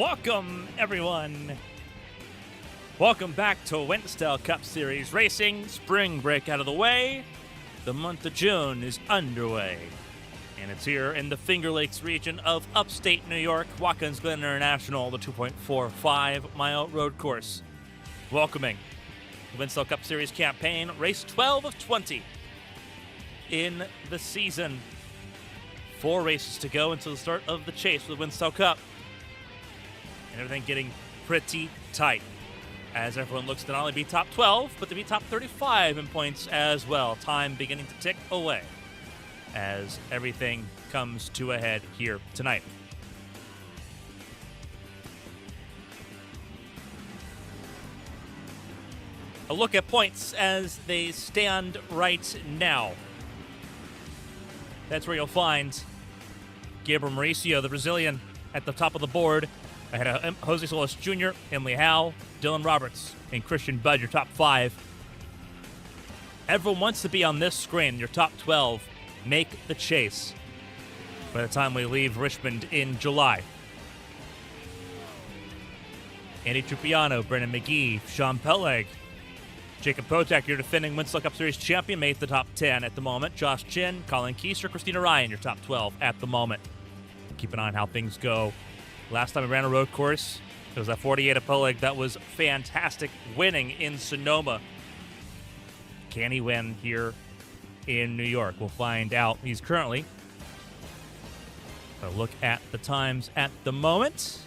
Welcome, everyone. Welcome back to Winstel Cup Series Racing. Spring break out of the way. The month of June is underway. And it's here in the Finger Lakes region of upstate New York, Watkins, Glen International, the 2.45-mile road course. Welcoming the Winstel Cup Series campaign, race 12 of 20 in the season. 4 races to go until the start of the chase for the Winstel Cup. And everything getting pretty tight as everyone looks to not only be top 12, but to be top 35 in points as well. Time beginning to tick away as everything comes to a head here tonight. A look at points as they stand right now. That's where you'll find Gabriel Mauricio, the Brazilian, at the top of the board. Ahead of Jose Solis Jr., Emily Howe, Dylan Roberts, and Christian Budd, your top 5. Everyone wants to be on this screen, your top 12. Make the chase by the time we leave Richmond in July. Andy Trupiano, Brennan McGee, Sean Peleg, Jacob Potak, your defending Winstel Cup Series champion, made the top 10 at the moment. Josh Chin, Colin Keister, Christina Ryan, your top 12 at the moment. Keep an eye on how things go. Last time we ran a road course, it was that 48 at Peleg. That was fantastic, winning in Sonoma. Can he win here in New York? We'll find out. He's currently, a look at the times at the moment.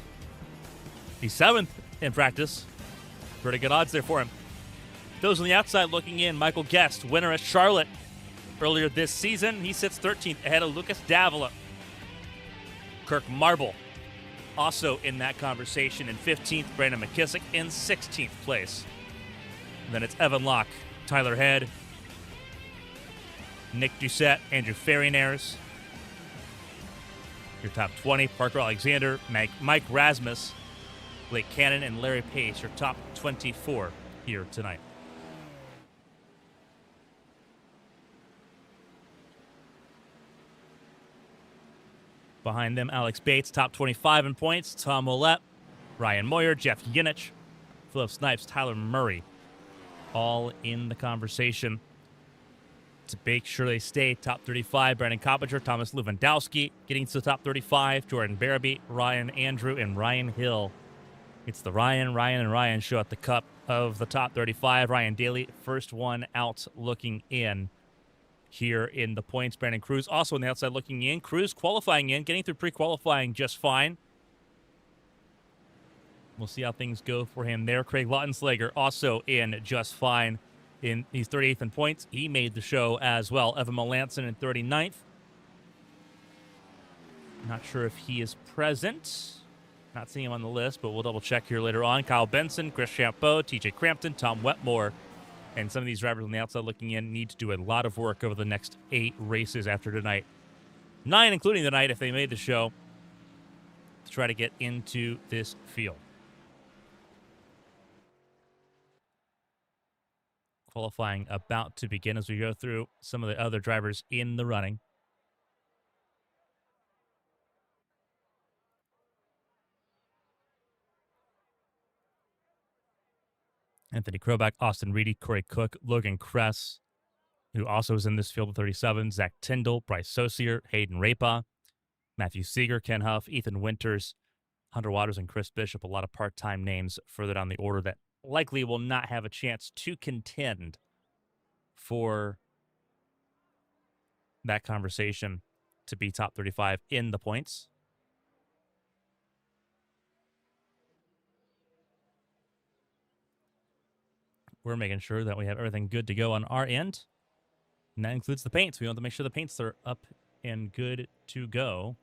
He's 7th in practice. Pretty good odds there for him. Those on the outside looking in, Michael Guest, winner at Charlotte earlier this season. He sits 13th ahead of Lucas Davila. Kirk Marble also in that conversation in 15th. Brandon McKissick in 16th place. And then it's Evan Locke, Tyler Head, Nick Doucette, Andrew Ferrinares. Your top 20, Parker Alexander, Mike Rasmus, Blake Cannon, and Larry Pace, your top 24 here tonight. Behind them, Alex Bates, top 25 in points. Tom Ouellette, Ryan Moyer, Jeff Yinich, Philip Snipes, Tyler Murray, all in the conversation to make sure they stay top 35. Brandon Coppinger, Thomas Lewandowski getting to the top 35. Jordan Barabee, Ryan Andrew, and Ryan Hill. It's the Ryan show at the Cup of the top 35. Ryan Daly, first one out looking in here in the points. Brandon Cruz also on the outside looking in. Cruz qualifying in, getting through pre-qualifying just fine. We'll see how things go for him there. Craig Lautenslager also in just fine. He's 38th in points. He made the show as well. Evan Melanson in 39th. Not sure if he is present. Not seeing him on the list, but we'll double check here later on. Kyle Benson, Chris Champeau, TJ Crampton, Tom Wetmore. And some of these drivers on the outside looking in need to do a lot of work over the next 8 races after tonight. 9 including tonight if they made the show to try to get into this field. Qualifying about to begin as we go through some of the other drivers in the running. Anthony Krobach, Austin Reedy, Corey Cook, Logan Kress, who also is in this field of 37, Zach Tyndall, Bryce Saucier, Hayden Rapa, Matthew Seeger, Ken Huff, Ethan Winters, Hunter Waters, and Chris Bishop. A lot of part-time names further down the order that likely will not have a chance to contend for that conversation to be top 35 in the points. We're making sure that we have everything good to go on our end. And that includes the paints. We want to make sure the paints are up and good to go.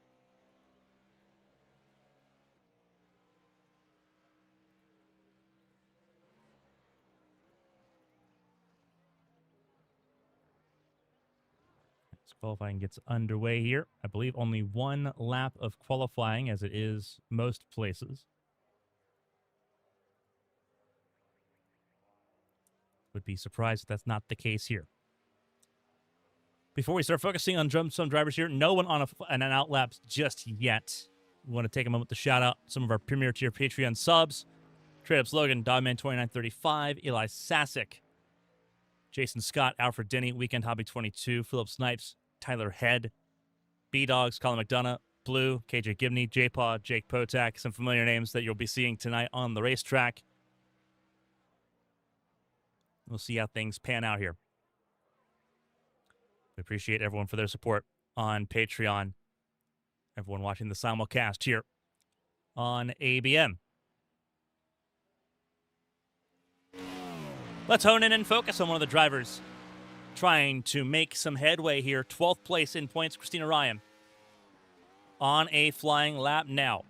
As qualifying gets underway here, I believe only 1 lap of qualifying, as it is most places. Would be surprised if that's not the case here. Before we start focusing on some drivers here, no one on an outlap just yet. We want to take a moment to shout out some of our premier tier Patreon subs. Trade Ups Logan, Dogman2935, Eli Sasick, Jason Scott, Alfred Denny, Weekend Hobby 22, Philip Snipes, Tyler Head, B-Dogs, Colin McDonough, Blue, KJ Gibney, J-Paw, Jake Potak, some familiar names that you'll be seeing tonight on the racetrack. We'll see how things pan out here. We appreciate everyone for their support on Patreon. Everyone watching the simulcast here on ABM. Let's hone in and focus on one of the drivers trying to make some headway here. 12th place in points, Christina Ryan. On a flying lap now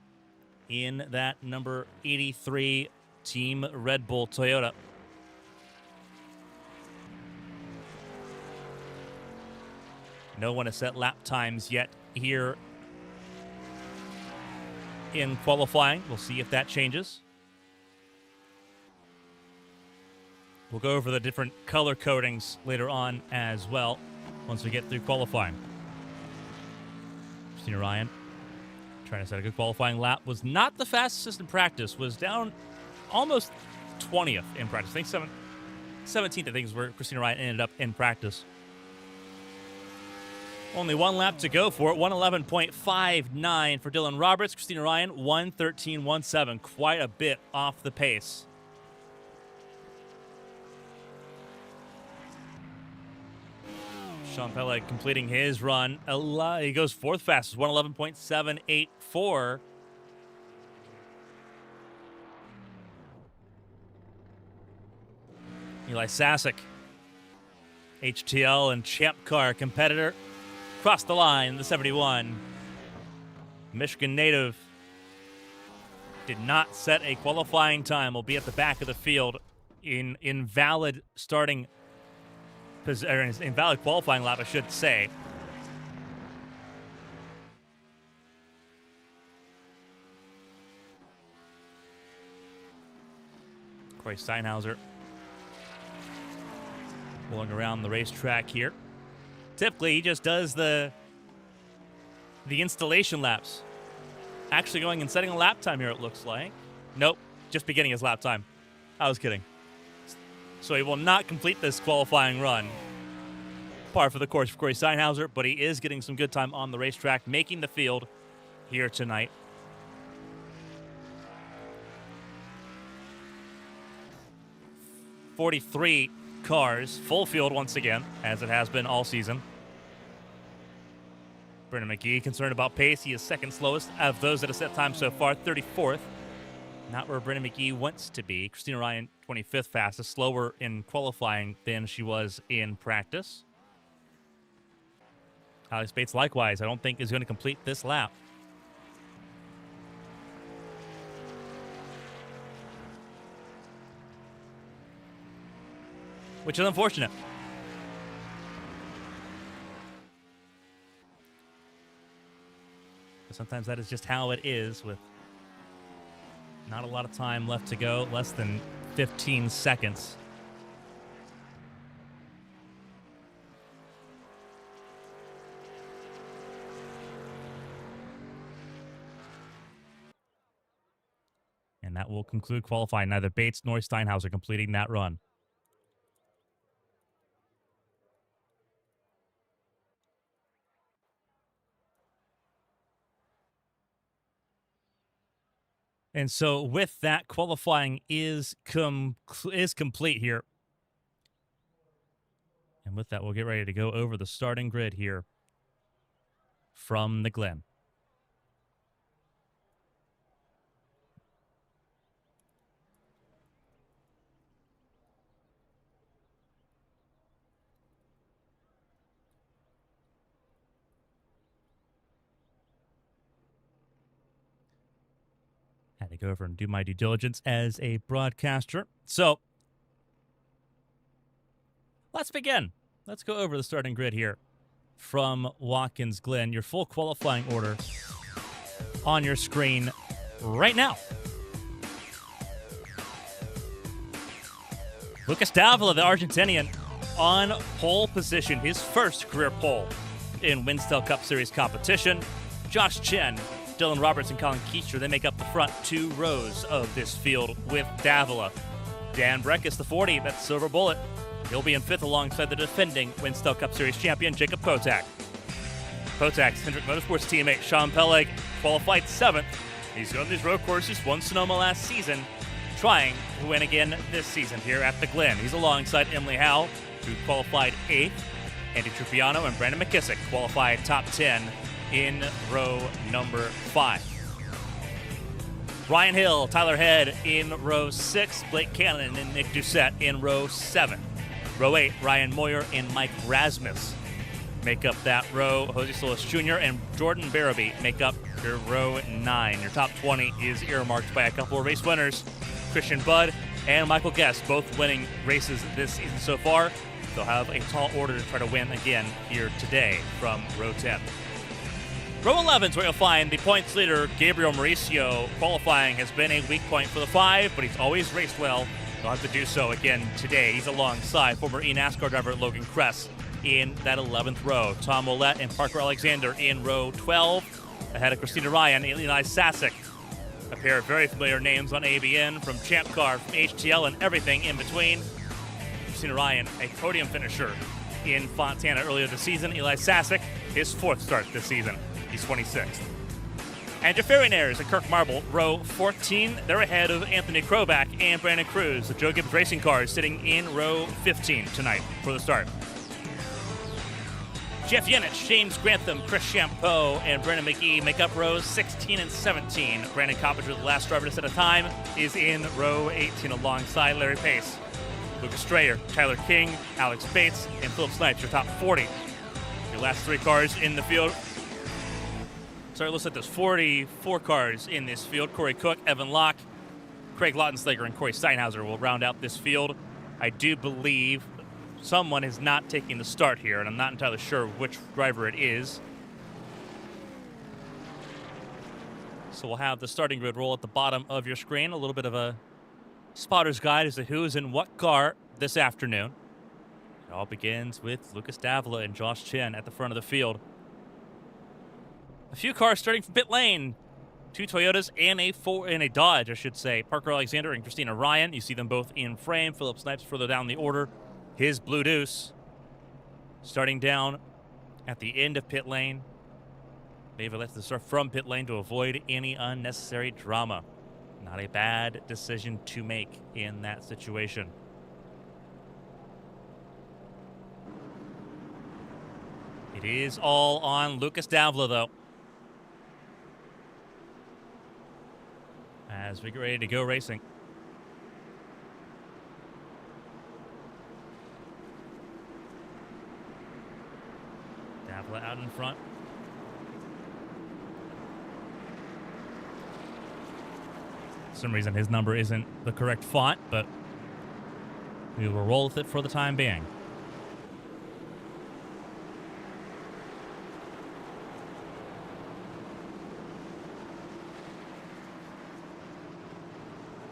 in that number 83 Team Red Bull Toyota. No one has set lap times yet here in qualifying. We'll see if that changes. We'll go over the different color codings later on as well once we get through qualifying. Christina Ryan trying to set a good qualifying lap. Was not the fastest in practice. Was down almost 20th in practice. I think 17th, I think, is where Christina Ryan ended up in practice. Only one lap to go for it. 111.59 for Dylan Roberts. Christina Ryan, 113.17. Quite a bit off the pace. Sean Peleg completing his run. He goes fourth fastest, 111.784. Eli Sasick, HTL and Champ Car competitor, crossed the line, the 71. Michigan native did not set a qualifying time. Will be at the back of the field in invalid starting invalid qualifying lap, I should say. Corey Steinhauser rolling around the racetrack here. Typically, he just does the installation laps. Actually going and setting a lap time here, it looks like. Nope, just beginning his lap time. I was kidding. So he will not complete this qualifying run. Par for the course for Corey Steinhauser, but he is getting some good time on the racetrack, making the field here tonight. .43 cars, full field once again, as it has been all season. Brendan McGee concerned about pace. He is second slowest of those that have set time so far, 34th. Not where Brendan McGee wants to be. Christina Ryan, 25th fastest, slower in qualifying than she was in practice. Alex Bates, likewise, I don't think is going to complete this lap. Which is unfortunate. But sometimes that is just how it is, with not a lot of time left to go, less than 15 seconds. And that will conclude qualifying. Neither Bates nor Steinhauser completing that run. And so with that, qualifying is complete here. And with that, we'll get ready to go over the starting grid here from the Glen. Had to go over and do my due diligence as a broadcaster. So let's begin. Let's go over the starting grid here from Watkins Glen. Your full qualifying order on your screen right now. Lucas Davila, the Argentinian, on pole position, his first career pole in Winstel Cup Series competition. Josh Chen Dylan Roberts and Colin Keister, they make up the front 2 rows of this field with Davila. Dan Breckus, the 40, that's Silver Bullet. He'll be in 5th alongside the defending Winstel Cup Series champion, Jacob Potak. Potak's Hendrick Motorsports teammate, Sean Peleg, qualified 7th. He's on these road courses, won Sonoma last season, trying to win again this season here at the Glen. He's alongside Emily Howe, who qualified 8th. Andy Trupiano and Brandon McKissick qualified top 10 in row number 5. Ryan Hill, Tyler Head in row 6, Blake Cannon and Nick Doucette in row 7. Row 8, Ryan Moyer and Mike Rasmus make up that row. Jose Solis Jr. and Jordan Barabee make up your row 9. Your top 20 is earmarked by a couple of race winners, Christian Budd and Michael Guest, both winning races this season so far. They'll have a tall order to try to win again here today from row 10. Row 11 is where you'll find the points leader, Gabriel Mauricio. Qualifying has been a weak point for the 5, but he's always raced well. He'll have to do so again today. He's alongside former eNASCAR driver Logan Kress in that 11th row. Tom Ouellette and Parker Alexander in row 12. Ahead of Christina Ryan and Eli Sasek. A pair of very familiar names on ABN from Champ Car, from HTL, and everything in between. Christina Ryan, a podium finisher in Fontana earlier this season. Eli Sasek, his 4th start this season. He's 26th. And Jafari Nares and Kirk Marble, row 14. They're ahead of Anthony Kroback and Brandon Cruz. The Joe Gibbs Racing cars sitting in row 15 tonight for the start. Jeff Yenich, James Grantham, Chris Champeau, and Brendan McGee make up rows 16 and 17. Brandon Coppinger, the last driver to set a time, is in row 18 alongside Larry Pace. Lucas Strayer, Tyler King, Alex Bates, and Philip Snipes, your top 40. Your last 3 cars in the field. Sorry, let's at this 44 cars in this field. Corey Cook, Evan Locke, Craig Lautenslager, and Corey Steinhauser will round out this field. I do believe someone is not taking the start here, and I'm not entirely sure which driver it is. So we'll have the starting grid roll at the bottom of your screen. A little bit of a spotter's guide as to who's in what car this afternoon. It all begins with Lucas Davila and Josh Chen at the front of the field. A few cars starting from pit lane. 2 Toyotas and a Dodge, I should say. Parker Alexander and Christina Ryan. You see them both in frame. Philip Snipes further down the order. His Blue Deuce starting down at the end of pit lane. David lets the start from pit lane to avoid any unnecessary drama. Not a bad decision to make in that situation. It is all on Lucas Davila, though, as we get ready to go racing. Davila out in front. For some reason his number isn't the correct font, but we will roll with it for the time being.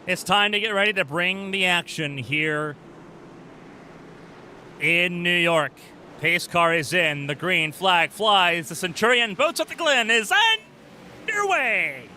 It's time to get ready to bring the action here in New York. Pace car is in. The green flag flies. The Centurion boats up the Glen is underway.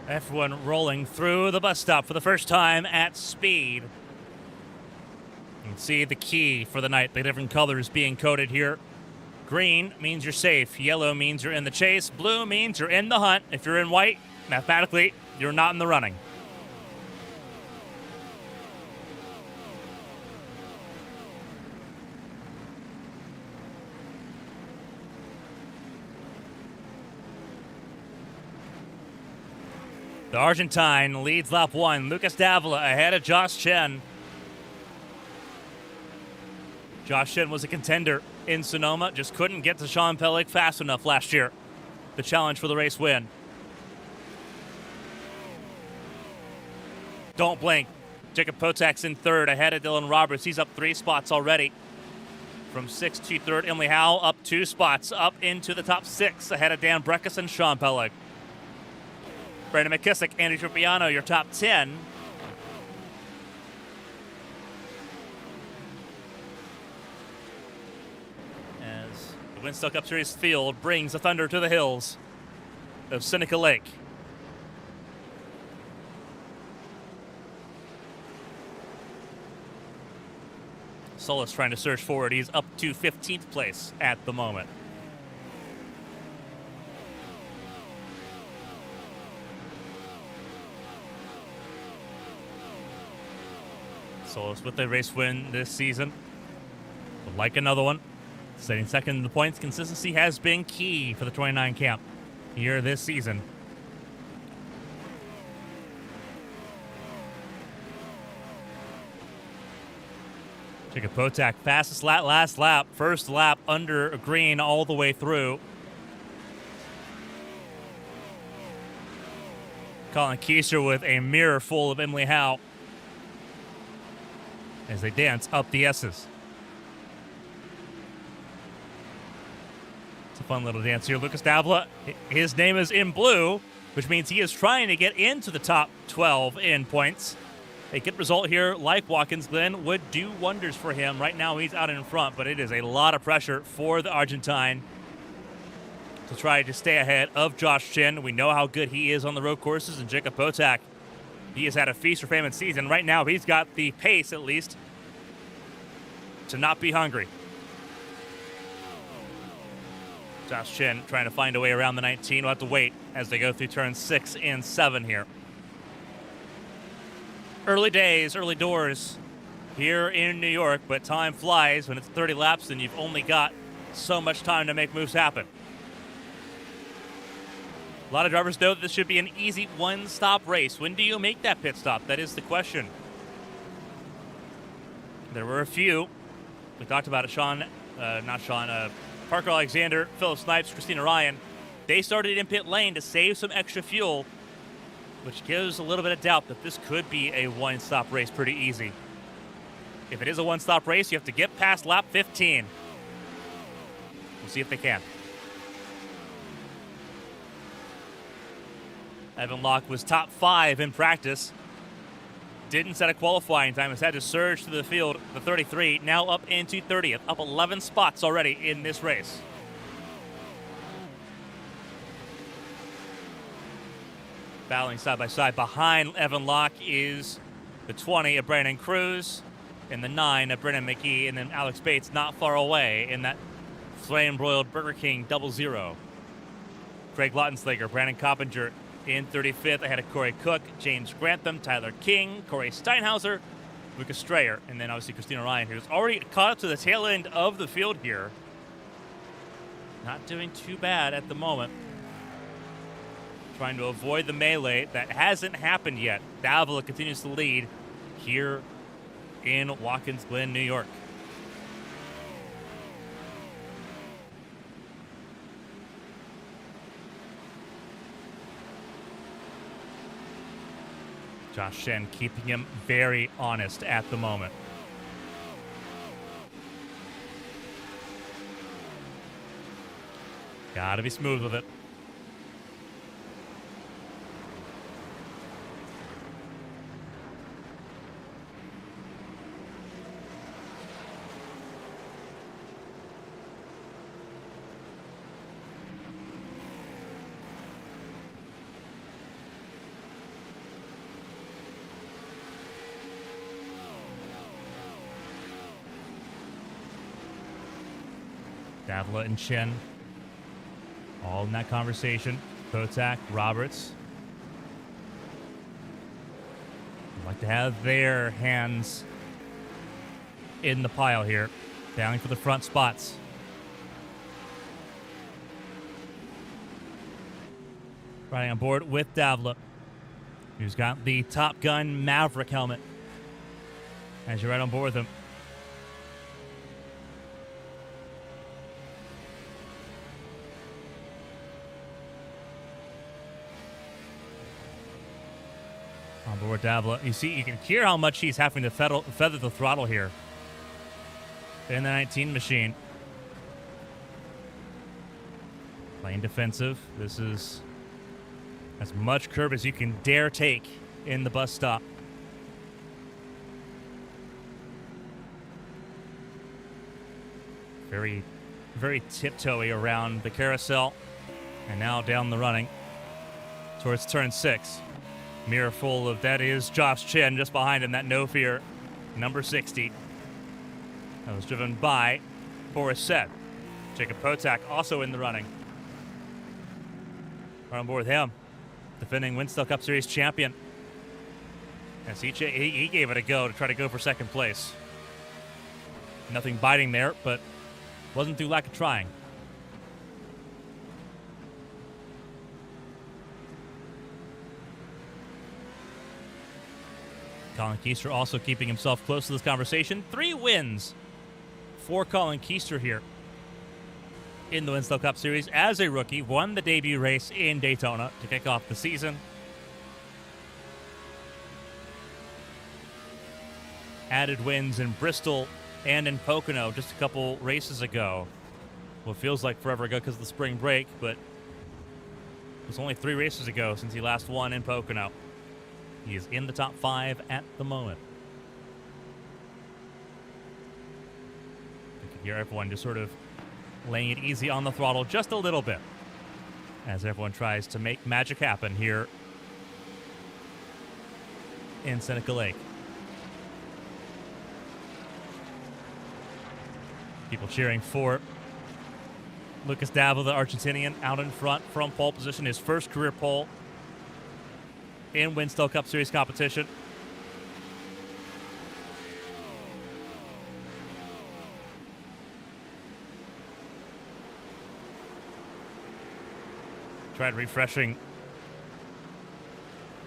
Everyone rolling through the bus stop for the first time at speed. You can see the key for the night, the different colors being coded here. Green means you're safe. Yellow means you're in the chase. Blue means you're in the hunt. If you're in white, mathematically, you're not in the running. The Argentine leads lap 1. Lucas Davila ahead of Josh Chen. Josh Shin was a contender in Sonoma, just couldn't get to Sean Pellig fast enough last year. The challenge for the race win. Don't blink. Jacob Potak's in third, ahead of Dylan Roberts. He's up 3 spots already. From 6th to 3rd, Emily Howe up 2 spots, up into the top 6, ahead of Dan Breckus and Sean Pellig. Brandon McKissick, Andy Tripiano, your top 10. As the Winstel Cup Series field brings the Thunder to the hills of Seneca Lake. Solis trying to surge forward. He's up to 15th place at the moment. Solis with a race win this season. Would like another one. Sitting second in the points. Consistency has been key for the 29 camp here this season. Jacob Potak, fastest last lap. First lap under green all the way through. Colin Keister with a mirror full of Emily Howe as they dance up the S's. It's a fun little dance here. Lucas Davila, his name is in blue, which means he is trying to get into the top 12 in points. A good result here, like Watkins, Glen, would do wonders for him. Right now he's out in front, but it is a lot of pressure for the Argentine to try to stay ahead of Josh Chin. We know how good he is on the road courses, and Jacob Potak, he has had a feast or famine season. Right now he's got the pace, at least, to not be hungry. Josh Chin trying to find a way around the 19. We'll have to wait as they go through turns 6 and 7 here. Early days, early doors here in New York, but time flies when it's 30 laps and you've only got so much time to make moves happen. A lot of drivers know that this should be an easy one-stop race. When do you make that pit stop? That is the question. There were a few. We talked about it, Parker Alexander, Philip Snipes, Christina Ryan. They started in pit lane to save some extra fuel, which gives a little bit of doubt that this could be a one-stop race pretty easy. If it is a one-stop race, you have to get past lap 15. We'll see if they can. Evan Locke was top 5 in practice. Didn't set a qualifying time. Has had to surge to the field, the 33, now up into 30th, up 11 spots already in this race. Battling side by side behind Evan Locke is the 20 of Brandon Cruz and the 9 of Brennan McGee, and then Alex Bates not far away in that flame-broiled Burger King 00. Craig Lautenslager, Brandon Coppinger in 35th, ahead of Corey Cook, James Grantham, Tyler King, Corey Steinhauser, Lucas Strayer, and then obviously Christina Ryan, who's already caught up to the tail end of the field here. Not doing too bad at the moment. Trying to avoid the melee. That hasn't happened yet. Davila continues to lead here in Watkins Glen, New York. Josh Shen keeping him very honest at the moment. Gotta be smooth with it. Davila and Chen all in that conversation. Potak, Roberts. I'd like to have their hands in the pile here, battling for the front spots. Riding on board with Davila, who's got the Top Gun Maverick helmet. As you ride on board with him. On board Davila. You can hear how much he's having to feather the throttle here in the 19 machine. Playing defensive. This is as much curb as you can dare take in the bus stop. Very, very tiptoey around the carousel. And now down the running towards turn 6. Mirror full of, that is Josh Chin just behind him, that No Fear, number 60. That was driven by Boris Set. Jacob Potak also in the running. We're on board with him, defending Winstel Cup Series champion. As he gave it a go to try to go for second place. Nothing biting there, but wasn't through lack of trying. Colin Keister also keeping himself close to this conversation. 3 wins for Colin Keister here in the Winstel Cup Series as a rookie. Won the debut race in Daytona to kick off the season. Added wins in Bristol and in Pocono just a couple races ago. Well, it feels like forever ago because of the spring break, but it was only 3 races ago since he last won in Pocono. He is in the top 5 at the moment. You can hear everyone just sort of laying it easy on the throttle just a little bit as everyone tries to make magic happen here in Seneca Lake. People cheering for Lucas Davila, the Argentinian, out in front from pole position, his first career pole in Winstel Cup Series competition. Tried refreshing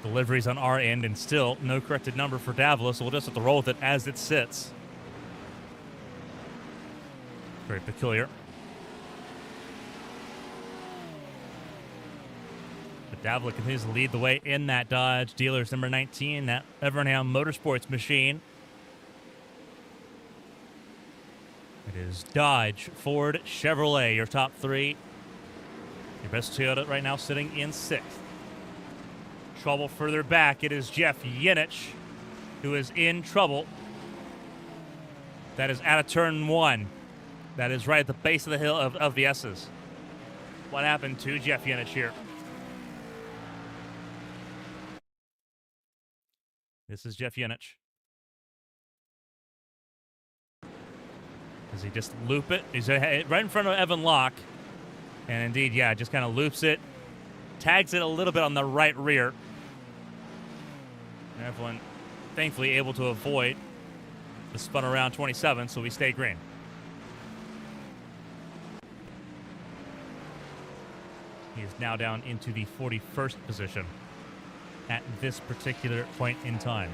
deliveries on our end, and still no corrected number for Davila, so we'll just have to roll with it as it sits. Very peculiar. But Davila continues to lead the way in that Dodge Dealers number 19, that Evernham Motorsports machine. It is Dodge, Ford, Chevrolet, your top 3. Your best Toyota right now sitting in 6th. Trouble further back. It is Jeff Yinich who is in trouble. That is out of turn 1. That is right at the base of the hill of the S's. What happened to Jeff Yinich here? This is Jeff Yinich. Does he just loop it? He's right in front of Evan Locke. And indeed, yeah, just kind of loops it. Tags it a little bit on the right rear. And everyone, thankfully, able to avoid the spun around 27, so we stay green. He is now down into the 41st position at this particular point in time.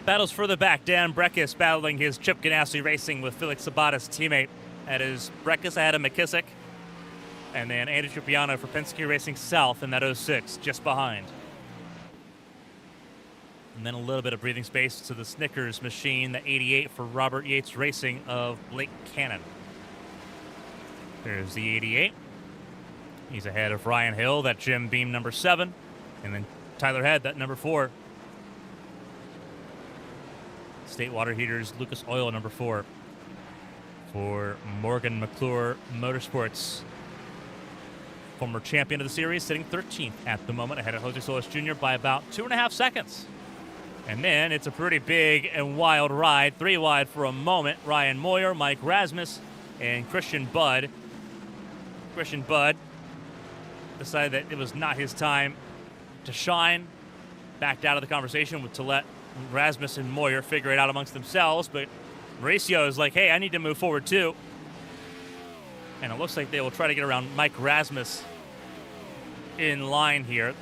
Battles further back. Dan Breckus battling his Chip Ganassi Racing with Felix Sabatas teammate. That is Breckus ahead of McKissick. And then Andy Trupiano for Penske Racing South in that 06 just behind. And then a little bit of breathing space to the Snickers machine, the 88 for Robert Yates Racing of Blake Cannon. There's the 88. He's ahead of Ryan Hill, that Jim Beam number 7. And then Tyler Head, that number 4. State Water Heaters, Lucas Oil, number 4. For Morgan McClure Motorsports, former champion of the series, sitting 13th at the moment, ahead of Jose Solis Jr. by about 2.5 seconds. And then it's a pretty big and wild ride. 3 wide for a moment. Ryan Moyer, Mike Rasmus, and Christian Budd. Christian Budd decided that it was not his time to shine. Backed out of the conversation to let Rasmus and Moyer figure it out amongst themselves. But Mauricio is like, hey, I need to move forward too. And it looks like they will try to get around Mike Rasmus in line here.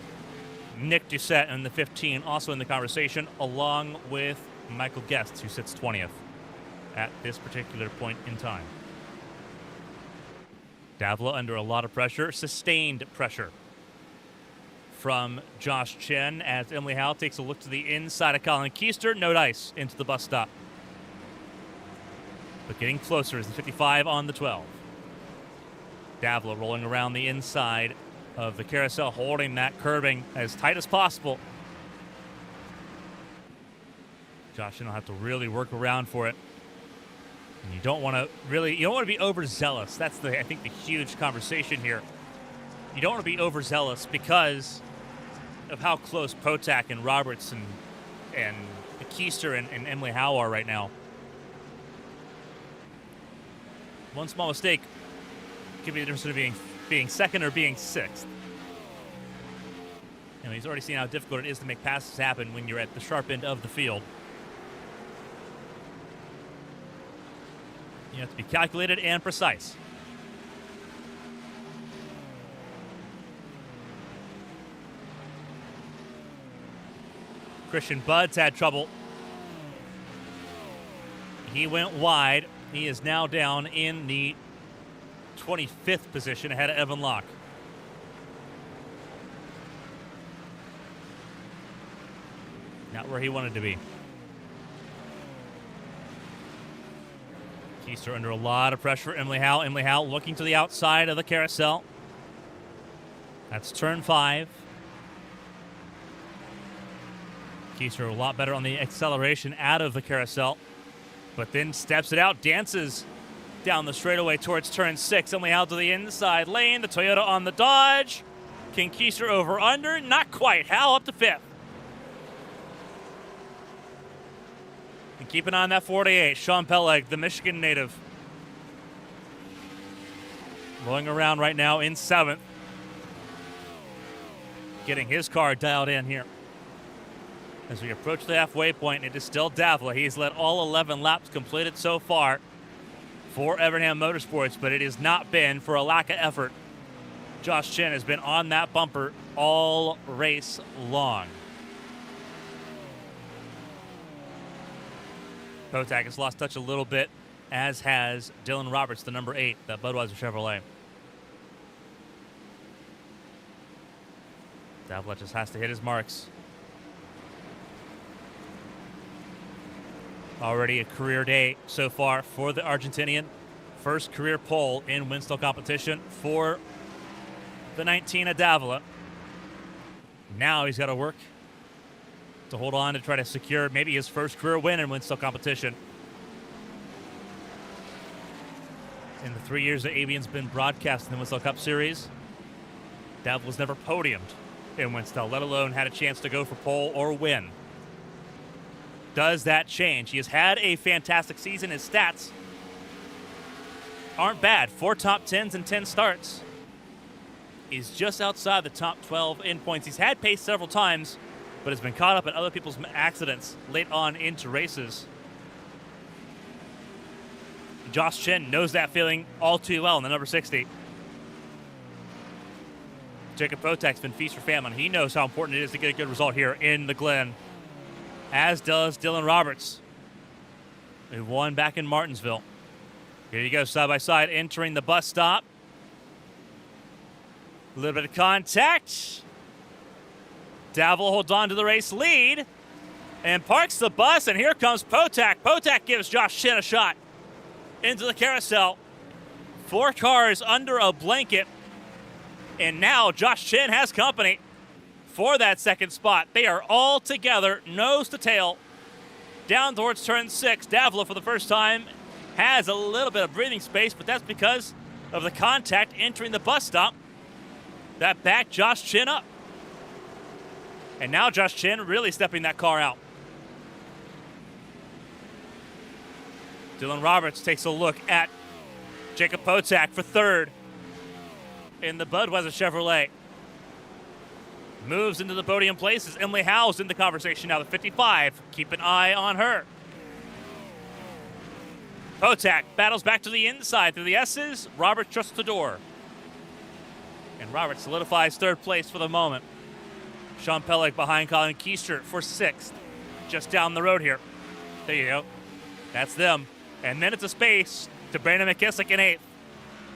Nick Doucette in the 15 also in the conversation, along with Michael Guest, who sits 20th at this particular point in time. Davila under a lot of pressure, sustained pressure from Josh Chin as Emily Howe takes a look to the inside of Colin Keister. No dice into the bus stop. But getting closer is the 55 on the 12. Davila rolling around the inside of the carousel, holding that curbing as tight as possible. Josh Chin will have to really work around for it. And you don't want to be overzealous. That's I think the huge conversation here. You don't want to be overzealous because of how close Potak and Roberts and Keister and Emily Howe are right now. One small mistake could be the difference between being second or being sixth. He's already seen how difficult it is to make passes happen when you're at the sharp end of the field. You have to be calculated and precise. Christian Budd's had trouble. He went wide. He is now down in the 25th position ahead of Evan Locke. Not where he wanted to be. Keister under a lot of pressure. Emily Howe. Emily Howe looking to the outside of the carousel. That's turn 5. Keister a lot better on the acceleration out of the carousel, but then steps it out, dances down the straightaway towards turn 6. Emily Howe to the inside lane. The Toyota on the dodge. Can Keister over under? Not quite. Howe up to 5th. And keep an eye on that 48. Sean Peleg, the Michigan native, rolling around right now in 7th. Getting his car dialed in here. As we approach the halfway point, it is still Davila. He's led all 11 laps completed so far for Evernham Motorsports, but it has not been for a lack of effort. Josh Chin has been on that bumper all race long. Potak has lost touch a little bit, as has Dylan Roberts, the number 8, that Budweiser Chevrolet. Davila just has to hit his marks. Already a career day so far for the Argentinian. First career pole in Winstel competition for the 19 of Davila. Now he's got to work to hold on to try to secure maybe his first career win in Winstel competition. In the 3 years that Avian's been broadcasting the Winstel Cup Series, Davila's never podiumed in Winstel, let alone had a chance to go for pole or win. Does that change? He has had a fantastic season. His stats aren't bad. 4 top 10s and 10 starts. He's just outside the top 12 in points. He's had pace several times, but has been caught up in other people's accidents late on into races. Josh Chin knows that feeling all too well in the number 60. Jacob Potak's been feast or famine. He knows how important it is to get a good result here in the Glen, as does Dylan Roberts, who won back in Martinsville. Here you go, side by side, entering the bus stop. A little bit of contact. Davila holds on to the race lead and parks the bus, and here comes Potak. Potak gives Josh Chin a shot into the carousel. 4 cars under a blanket, and now Josh Chin has company for that second spot. They are all together, nose to tail, down towards turn 6. Davila, for the first time, has a little bit of breathing space, but that's because of the contact entering the bus stop that backed Josh Chin up. And now Josh Chin really stepping that car out. Dylan Roberts takes a look at Jacob Potak for 3rd in the Budweiser Chevrolet. Moves into the podium places. Emily Howe's in the conversation now, the 55. Keep an eye on her. Potak battles back to the inside through the S's. Roberts trusts the door. And Roberts solidifies 3rd place for the moment. Sean Peleg behind Colin Keister for 6th. Just down the road here. There you go. That's them. And then it's a space to Brandon McKissick in 8th.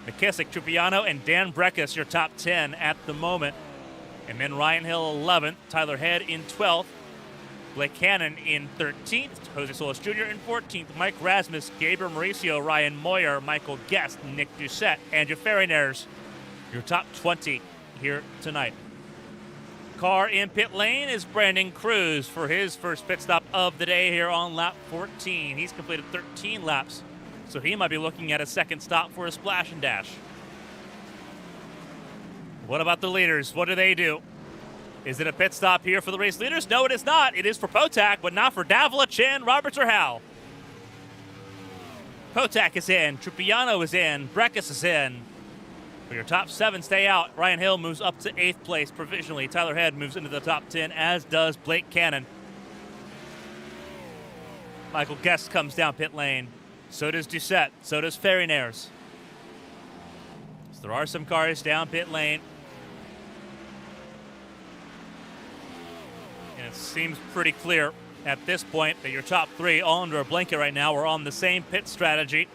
McKissick, Trupiano, and Dan Breckus, your top 10 at the moment. And then Ryan Hill 11th, Tyler Head in 12th, Blake Cannon in 13th, Jose Solis Jr. in 14th, Mike Rasmus, Gabriel Mauricio, Ryan Moyer, Michael Guest, Nick Doucette, Andrew Ferrinaires, your top 20 here tonight. Car in pit lane is Brandon Cruz for his first pit stop of the day here on lap 14. He's completed 13 laps, so he might be looking at a second stop for a splash and dash. What about the leaders? What do they do? Is it a pit stop here for the race leaders? No, it is not. It is for Potak, but not for Davila, Chen, Roberts, or Howe. Potak is in. Trupiano is in. Breckus is in. For your top 7, stay out. Ryan Hill moves up to 8th place provisionally. Tyler Head moves into the top 10, as does Blake Cannon. Michael Guest comes down pit lane. So does Doucette. So does Ferrinaires. So there are some cars down pit lane. And it seems pretty clear at this point that your top 3, all under a blanket right now, are on the same pit strategy.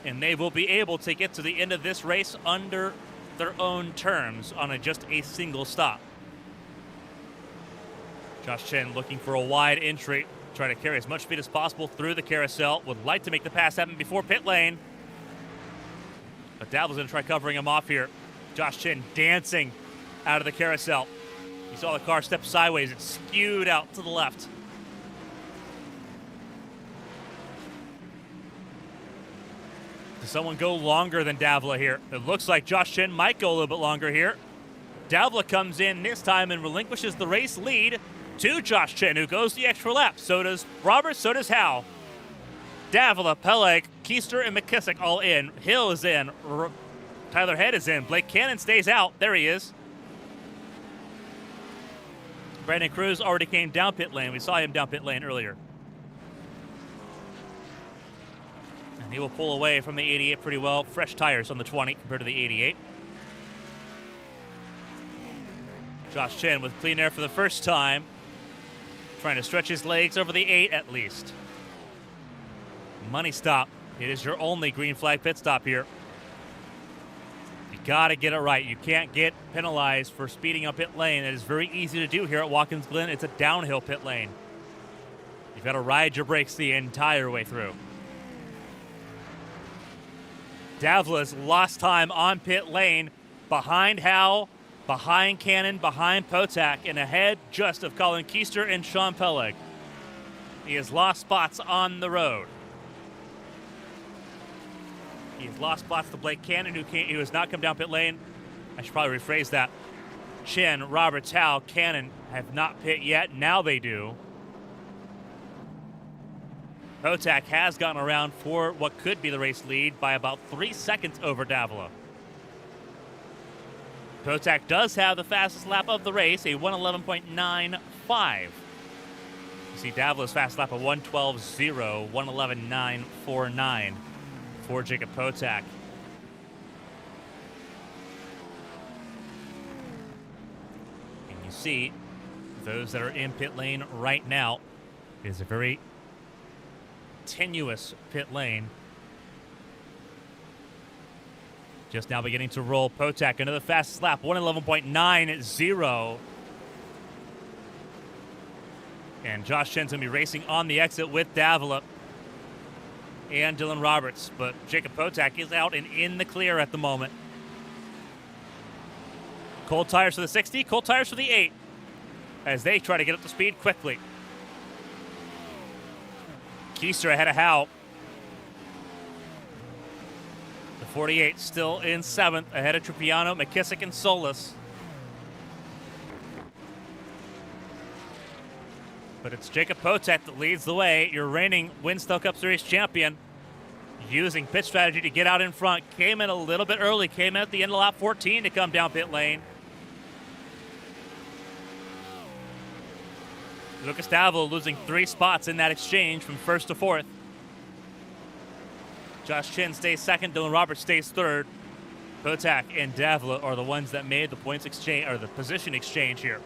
And they will be able to get to the end of this race under their own terms on just a single stop. Josh Chen looking for a wide entry, trying to carry as much speed as possible through the carousel. Would like to make the pass happen before pit lane. But Davila's going to try covering him off here. Josh Chen dancing out of the carousel. You saw the car step sideways. It skewed out to the left. Does someone go longer than Davila here? It looks like Josh Chen might go a little bit longer here. Davila comes in this time and relinquishes the race lead to Josh Chen, who goes the extra lap. So does Roberts, so does Howe. Davila, Peleg, Keister, and McKissick all in. Hill is in. Tyler Head is in. Blake Cannon stays out. There he is. Brandon Cruz already came down pit lane. We saw him down pit lane earlier. And he will pull away from the 88 pretty well. Fresh tires on the 20 compared to the 88. Josh Chen with clean air for the first time. Trying to stretch his legs over the 8 at least. Money stop. It is your only green flag pit stop here. You got to get it right. You can't get penalized for speeding up pit lane. It is very easy to do here at Watkins Glen. It's a downhill pit lane. You've got to ride your brakes the entire way through. Davila's lost time on pit lane behind Howe, behind Cannon, behind Potak, and ahead just of Colin Keister and Sean Peleg. He has lost spots on the road. He has lost spots to Blake Cannon, who has not come down pit lane. I should probably rephrase that. Chen, Roberts, Howe, Cannon have not pit yet. Now they do. Potak has gotten around for what could be the race lead by about 3 seconds over Davila. Potak does have the fastest lap of the race, a 1:11.95. You see Davila's fast lap of 1:12.0, 1:11.949 for Jacob Potak. And you see those that are in pit lane right now. It is a very tenuous pit lane. Just now beginning to roll. Potak into the fastest lap, 1:11.90. And Josh Chen's going to be racing on the exit with Davila and Dylan Roberts. But Jacob Potak is out and in the clear at the moment. Cold tires for the 60, cold tires for the 8 as they try to get up to speed quickly. Keister ahead of Howe. The 48 still in 7th, ahead of Trupiano, McKissick, and Solis. But it's Jacob Potak that leads the way, your reigning Winstel Cup Series champion, using pit strategy to get out in front. Came in a little bit early, came in at the end of lap 14 to come down pit lane. Lucas Davila losing 3 spots in that exchange from 1st to 4th. Josh Chen stays 2nd, Dylan Roberts stays 3rd. Potak and Davila are the ones that made the points exchange, or the position exchange here.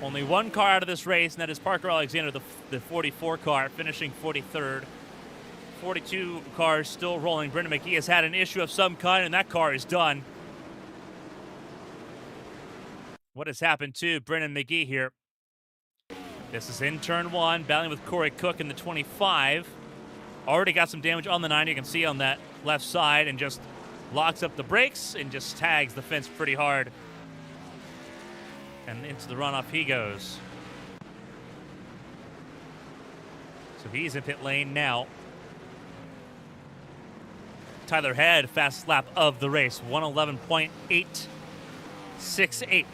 Only one car out of this race, and that is Parker Alexander, the 44 car, finishing 43rd 42 cars still rolling. Brendan McGee has had an issue of some kind, and that car is done. What has happened to Brendan McGee here? This is in turn 1, battling with Corey Cook in the 25. Already got some damage on the 9, you can see on that left side, and just locks up the brakes and just tags the fence pretty hard. And into the runoff he goes. So he's in pit lane now. Tyler Head, fastest lap of the race, 111.868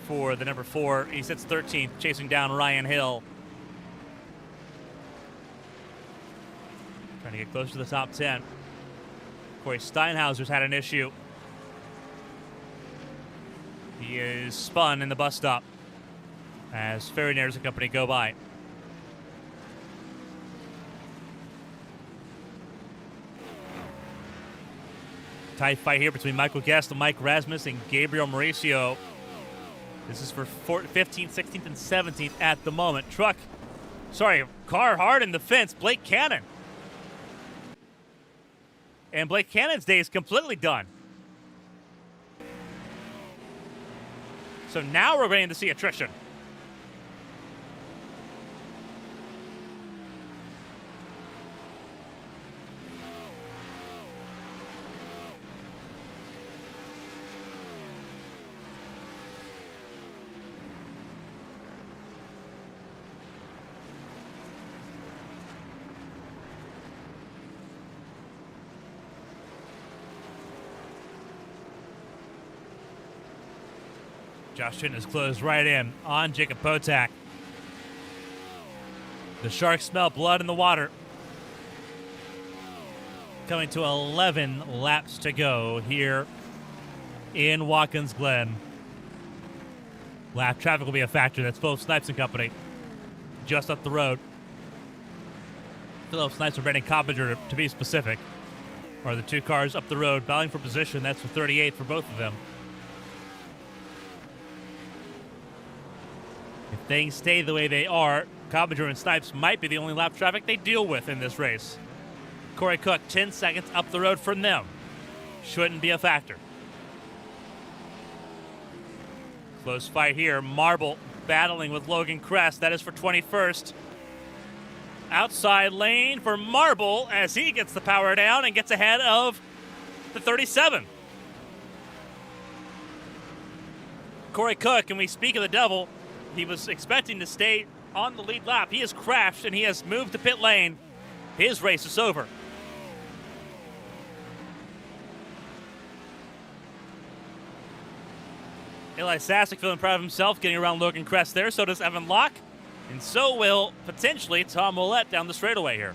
for the number 4. He sits 13th, chasing down Ryan Hill. Trying to get closer to the top 10. Corey Steinhauser's had an issue. He is spun in the bus stop as Ferry-Nares and company go by. Tight fight here between Michael Guest and Mike Rasmus and Gabriel Mauricio. This is for 15th, 16th, and 17th at the moment. Car hard in the fence, Blake Cannon. And Blake Cannon's day is completely done. So now we're waiting to see attrition. Josh Chin is closed right in on Jacob Potak. The Sharks smell blood in the water. Coming to 11 laps to go here in Watkins Glen. Lap traffic will be a factor. That's Philip Snipes and company. Just up the road. Philip Snipes and Brendan Coppinger, to be specific, are the two cars up the road battling for position. That's for 38 for both of them. If things stay the way they are, Coppinger and Snipes might be the only lap traffic they deal with in this race. Corey Cook, 10 seconds up the road from them. Shouldn't be a factor. Close fight here. Marble battling with Logan Crest. That is for 21st. Outside lane for Marble as he gets the power down and gets ahead of the 37. Corey Cook, and we speak of the devil, he was expecting to stay on the lead lap. He has crashed and he has moved to pit lane. His race is over. Eli Sasek feeling proud of himself, getting around Logan Crest there. So does Evan Locke. And so will, potentially, Tom Willett down the straightaway here.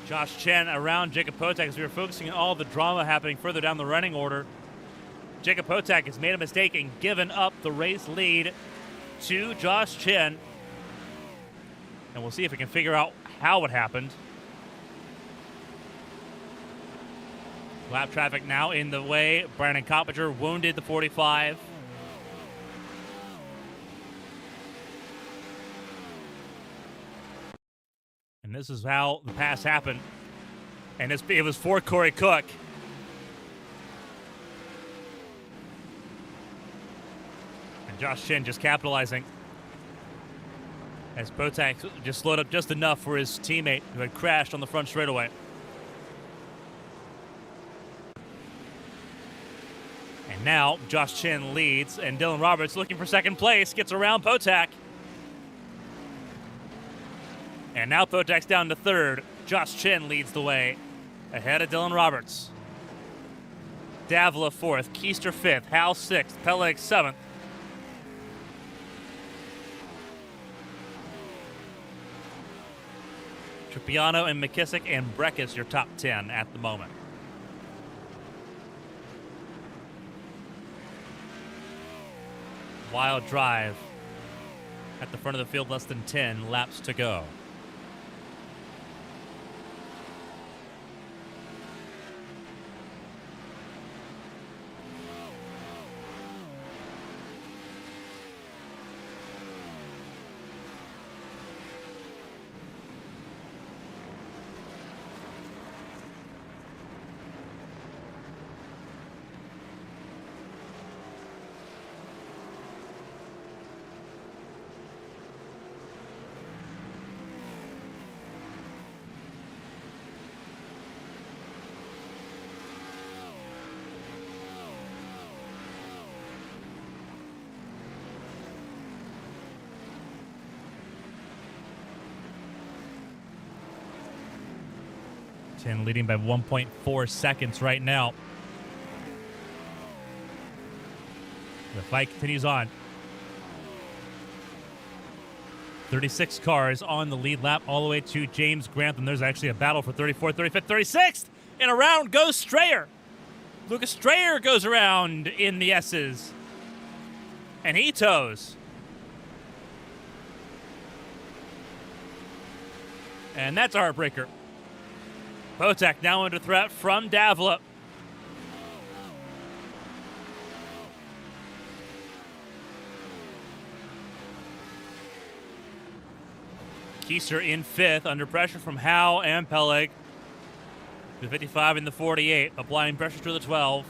Josh Chen around Jacob Potak as we were focusing on all the drama happening further down the running order. Jacob Potak has made a mistake and given up the race lead to Josh Chen. And we'll see if we can figure out how it happened. Lap traffic now in the way. Brandon Coppinger wounded the 45. And this is how the pass happened. And it was for Corey Cook. And Josh Chin just capitalizing. As Potak just slowed up just enough for his teammate who had crashed on the front straightaway. And now Josh Chin leads, and Dylan Roberts looking for second place, gets around Potak. And now Potak's down to third. Josh Chin leads the way ahead of Dylan Roberts. Davila fourth, Keister fifth, Hal sixth, Peleg seventh. Tripiano and McKissick and Breckus your top 10 at the moment. Wild drive at the front of the field, less than 10 laps to go. Leading by 1.4 seconds right now. The fight continues on. 36 cars on the lead lap all the way to James Grantham. There's actually a battle for 34th, 35th, 36th. And around goes Strayer. Lucas Strayer goes around in the S's. And he tows. And that's a heartbreaker. Potak now under threat from Davila. Kieser in 5th, under pressure from Howe and Peleg. The 55 and the 48, applying pressure to the 12.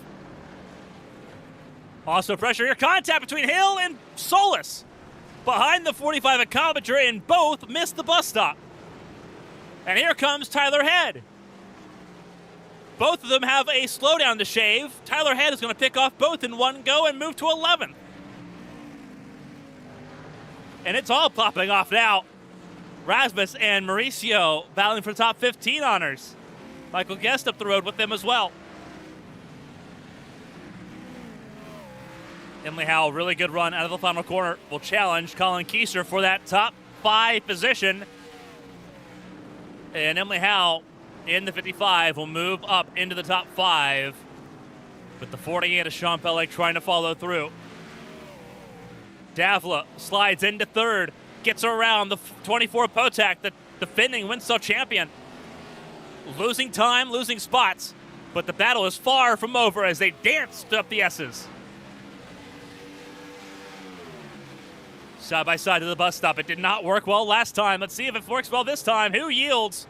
Also pressure here, contact between Hill and Solis. Behind the 45 at Commentator, and both missed the bus stop. And here comes Tyler Head. Both of them have a slowdown to shave. Tyler Head is going to pick off both in one go and move to 11th. And it's all popping off now. Rasmus and Mauricio battling for top 15 honors. Michael Guest up the road with them as well. Emily Howell, really good run out of the final corner, will challenge Colin Kieser for that top 5 position. And Emily Howell in the 55 will move up into the top 5 with the 48 of Sean Peleg trying to follow through. Davila slides into 3rd, gets around the 24 Potak, the defending Winstel champion. Losing time, losing spots, but the battle is far from over as they danced up the S's. Side by side to the bus stop. It did not work well last time. Let's see if it works well this time. Who yields?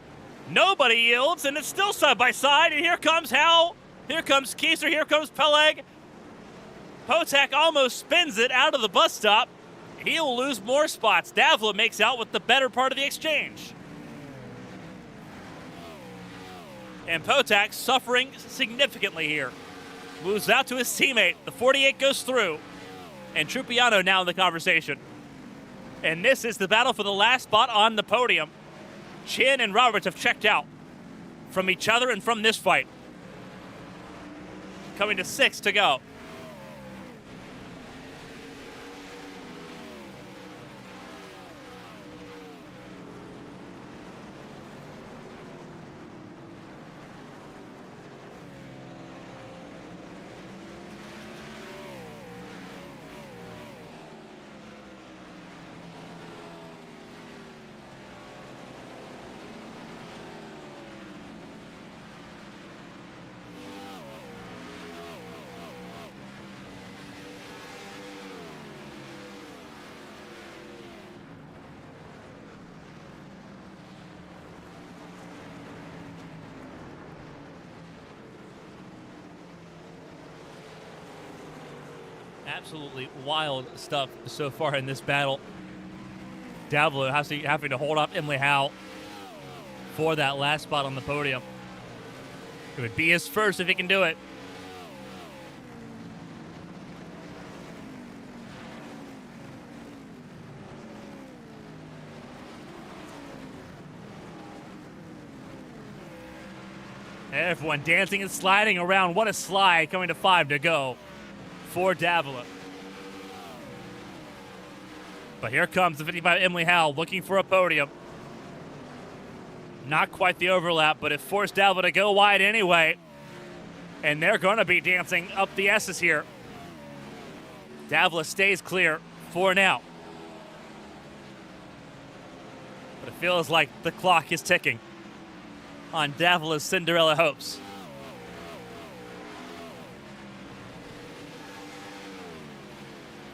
Nobody yields, and it's still side by side. And here comes Howell. Here comes Kieser. Here comes Peleg. Potak almost spins it out of the bus stop. He'll lose more spots. Davila makes out with the better part of the exchange. And Potak suffering significantly here. Moves out to his teammate. The 48 goes through. And Trupiano now in the conversation. And this is the battle for the last spot on the podium. Chin and Roberts have checked out from each other and from this fight. Coming to 6 to go. Absolutely wild stuff so far in this battle. Davila having to hold up Emily Howell for that last spot on the podium. It would be his first if he can do it. Everyone dancing and sliding around. What a slide, coming to 5 to go for Davila. But here comes the 55 Emily Howell looking for a podium. Not quite the overlap, but it forced Davila to go wide anyway. And they're going to be dancing up the S's here. Davila stays clear for now. But it feels like the clock is ticking on Davila's Cinderella hopes.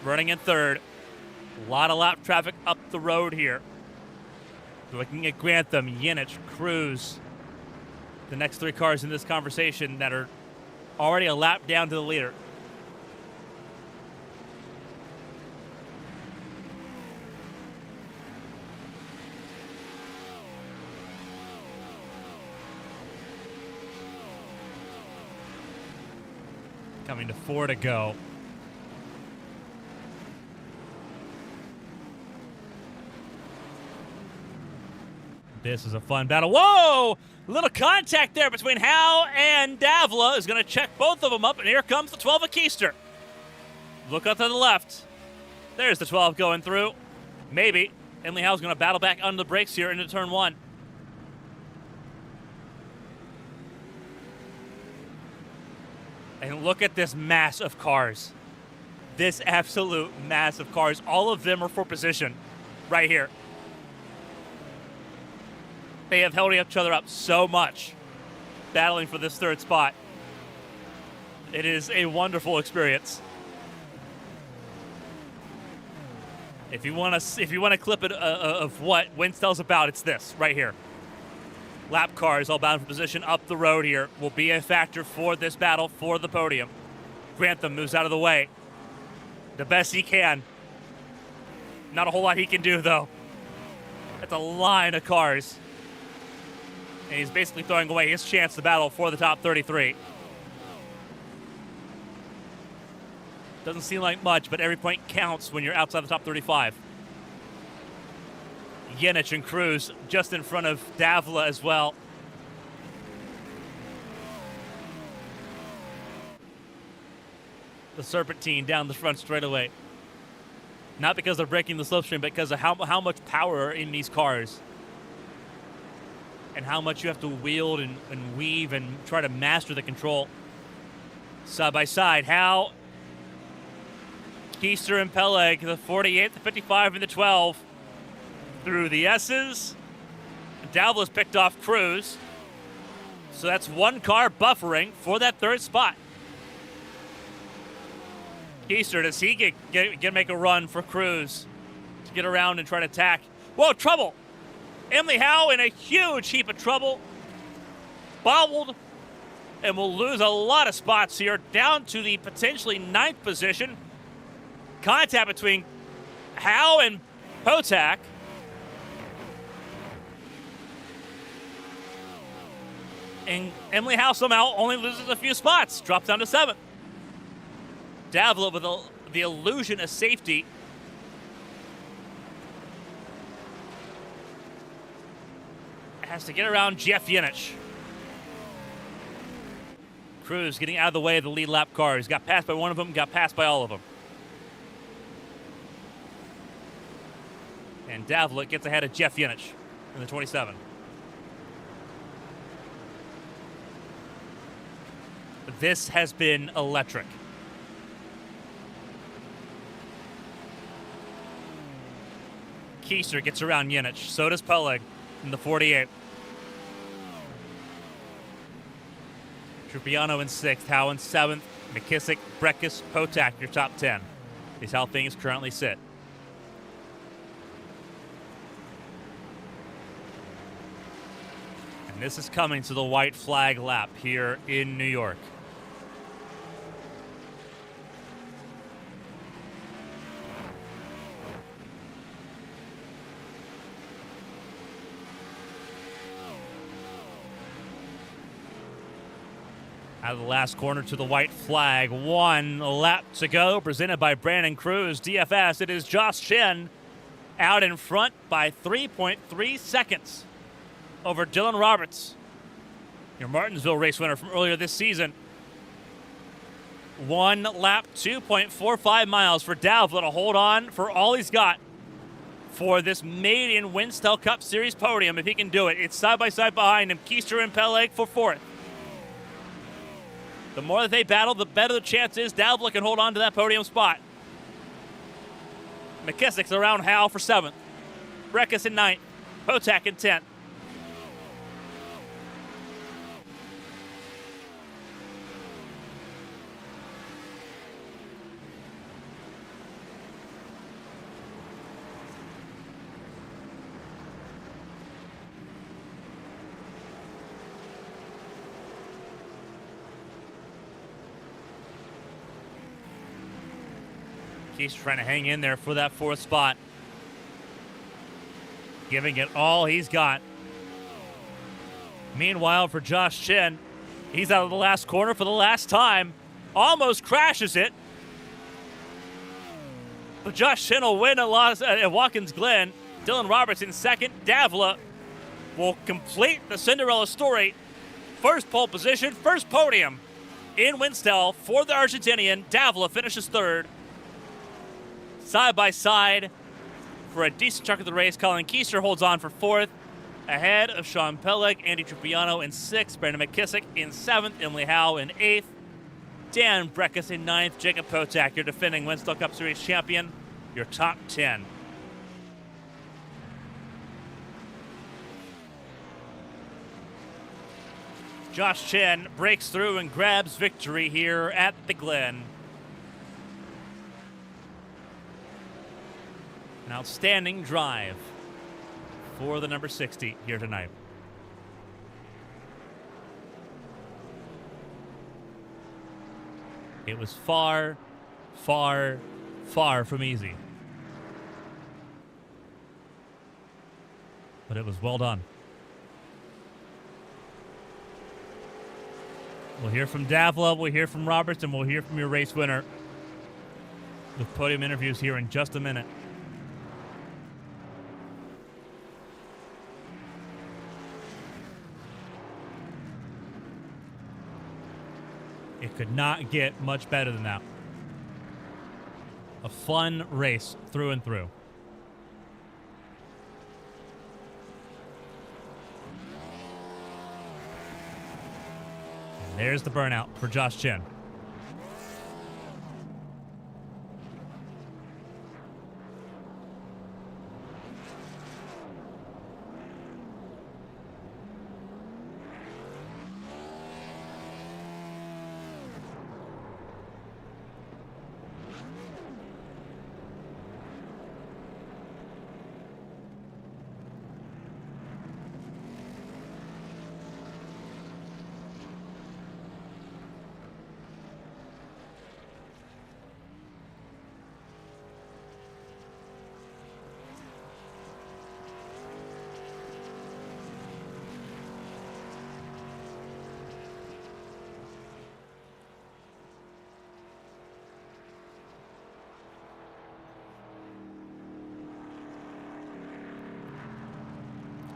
Running in third. A lot of lap traffic up the road here. Looking at Grantham, Yinich, Cruz. The next three cars in this conversation that are already a lap down to the leader. Coming to 4 to go. This is a fun battle. Whoa! A little contact there between Howe and Davila is going to check both of them up, and here comes the 12 of Keister. Look up to the left. There's the 12 going through. Maybe. Emily Howe's going to battle back under the brakes here into turn 1. And look at this mass of cars. This absolute mass of cars. All of them are for position right here. They have held each other up so much, battling for this third spot. It is a wonderful experience. If you want to clip it of what Winstel's about, it's this right here. Lap cars all bound for position up the road here will be a factor for this battle for the podium. Grantham moves out of the way. The best he can. Not a whole lot he can do, though. That's a line of cars. And he's basically throwing away his chance to battle for the top 33. Doesn't seem like much, but every point counts when you're outside the top 35. Yinich and Cruz just in front of Davila as well. The Serpentine down the front straightaway. Not because they're breaking the slipstream, but because of how much power are in these cars. And how much you have to wield and weave and try to master the control. Side by side, Howe, Keister and Peleg, the 48, the 55, and the 12. Through the S's. Davila's picked off Cruz. So that's one car buffering for that third spot. Keister, does he make a run for Cruz to get around and try to attack? Whoa, trouble! Emily Howe in a huge heap of trouble. Bobbled. And will lose a lot of spots here. Down to the potentially 9th position. Contact between Howe and Potak. And Emily Howe somehow only loses a few spots. Drops down to 7th. Davila with the illusion of safety. Has to get around Jeff Yinich. Cruz getting out of the way of the lead lap cars. Got passed by one of them, got passed by all of them. And Davila gets ahead of Jeff Yinich in the 27. This has been electric. Keister gets around Yinich. So does Peleg in the 48. Trupiano in 6th, Howe in 7th, McKissick, Breckus, Potak, your top 10 is how things currently sit. And this is coming to the white flag lap here in New York. Out of the last corner to the white flag. 1 lap to go. Presented by Brandon Cruz. DFS. It is Josh Chen out in front by 3.3 seconds over Dylan Roberts, your Martinsville race winner from earlier this season. 1 lap, 2.45 miles for Davila to hold on for all he's got for this maiden Winstel Cup Series podium, if he can do it. It's side by side behind him. Keister and Peleg for 4th. The more that they battle, the better the chance is Davila can hold on to that podium spot. McKissick's around Howe for 7th. Breckus in 9th. Potak in 10th. He's trying to hang in there for that 4th spot. Giving it all he's got. Meanwhile, for Josh Chin, he's out of the last corner for the last time. Almost crashes it. But Josh Chin will win at Watkins Glen. Dylan Roberts in 2nd. Davila will complete the Cinderella story. First pole position, first podium in Winstel for the Argentinian. Davila finishes 3rd. Side by side for a decent chunk of the race. Colin Keister holds on for 4th, ahead of Sean Peleg, Andy Trupiano in 6th, Brandon McKissick in 7th, Emily Howe in 8th, Dan Breckus in 9th, Jacob Potak, your defending Winstel Cup Series champion, your top 10. Josh Chin breaks through and grabs victory here at the Glen. An outstanding drive for the number 60 here tonight. It was far, far, far from easy. But it was well done. We'll hear from Davila, we'll hear from Roberts, and we'll hear from your race winner with podium interviews here in just a minute. It could not get much better than that. A fun race through and through. And there's the burnout for Josh Chin.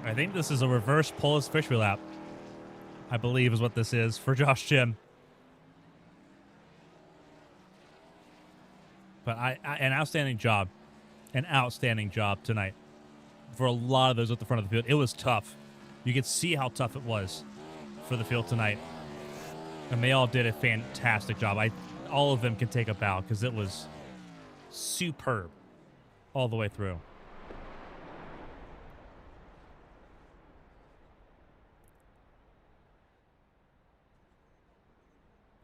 I think this is a reverse Polish victory lap, I believe is what this is for Josh Chin. But an outstanding job. An outstanding job tonight for a lot of those at the front of the field. It was tough. You could see how tough it was for the field tonight. And they all did a fantastic job. All of them can take a bow because it was superb all the way through.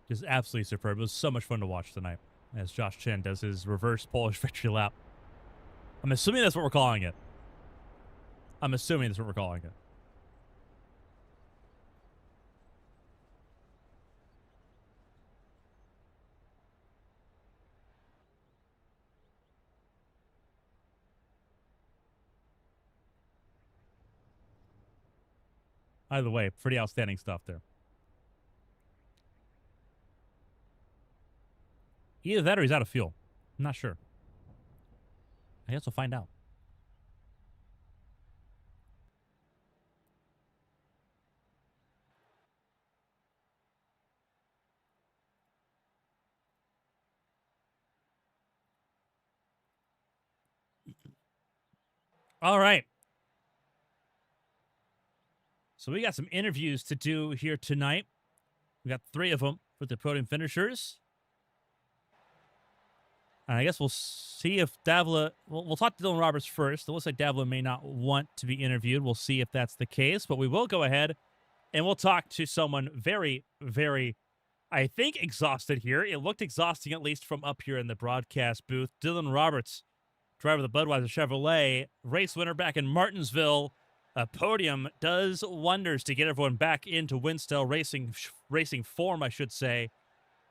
Just absolutely superb. It was so much fun to watch tonight as Josh Chin does his reverse Polish victory lap. I'm assuming that's what we're calling it. Either way, pretty outstanding stuff there. Either that or he's out of fuel. I'm not sure. I guess we'll find out. All right. So we got some interviews to do here tonight. We got 3 of them with the podium finishers. And I guess we'll see if Davila. We'll talk to Dylan Roberts first. It looks like Davila may not want to be interviewed. We'll see if that's the case, but we will go ahead and we'll talk to someone very, very, I think, exhausted here. It looked exhausting, at least from up here in the broadcast booth. Dylan Roberts, driver of the Budweiser Chevrolet, race winner back in Martinsville. A podium does wonders to get everyone back into Winstel racing form, I should say.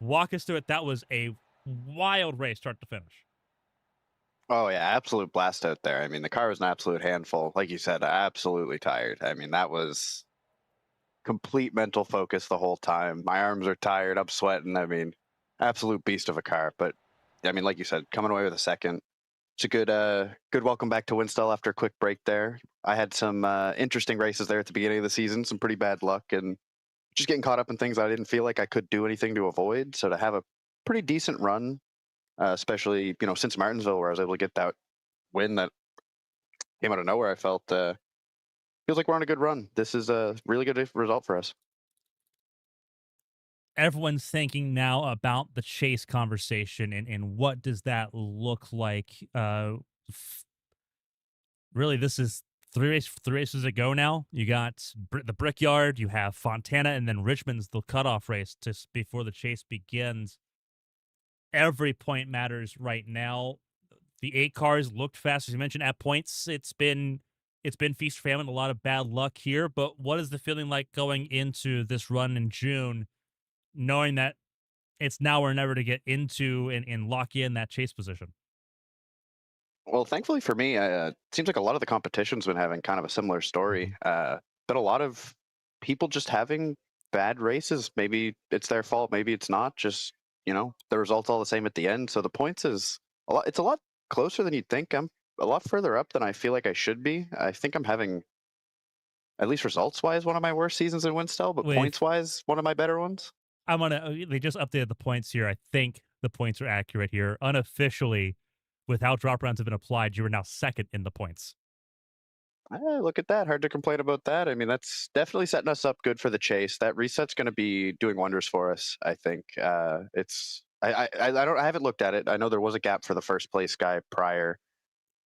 Walk us through it. That was a wild race, start to finish. Oh yeah, absolute blast out there. I mean, the car was an absolute handful. Like you said, absolutely tired. I mean, that was complete mental focus the whole time. My arms are tired. I'm sweating. I mean, absolute beast of a car. But I mean, like you said, coming away with a second. It's a good welcome back to Winstel after a quick break there. I had some interesting races there at the beginning of the season, some pretty bad luck, and just getting caught up in things I didn't feel like I could do anything to avoid. So to have a pretty decent run, especially since Martinsville, where I was able to get that win that came out of nowhere, I felt feels like we're on a good run. This is a really good result for us. Everyone's thinking now about the chase conversation and what does that look like. Really, this is three races ago now. You got the Brickyard, you have Fontana, and then Richmond's the cutoff race just before the chase begins. Every point matters right now. The 8 cars looked fast, as you mentioned, at points. It's been feast or famine, a lot of bad luck here. But what is the feeling like going into this run in June, knowing that it's now or never to get into and lock in that chase position? Well, thankfully for me, it seems like a lot of the competition's been having kind of a similar story. But a lot of people just having bad races. Maybe it's their fault. Maybe it's not. Just the result's all the same at the end. So the points is a lot. It's a lot closer than you'd think. I'm a lot further up than I feel like I should be. I think I'm having, at least results wise, one of my worst seasons in Winstel, but With points wise, one of my better ones. they just updated the points here. I think the points are accurate here. Unofficially, with how drop rounds have been applied, you are now second in the points. Look at that. Hard to complain about that. I mean, that's definitely setting us up good for the chase. That reset's going to be doing wonders for us, I think. I haven't looked at it. I know there was a gap for the first place guy prior.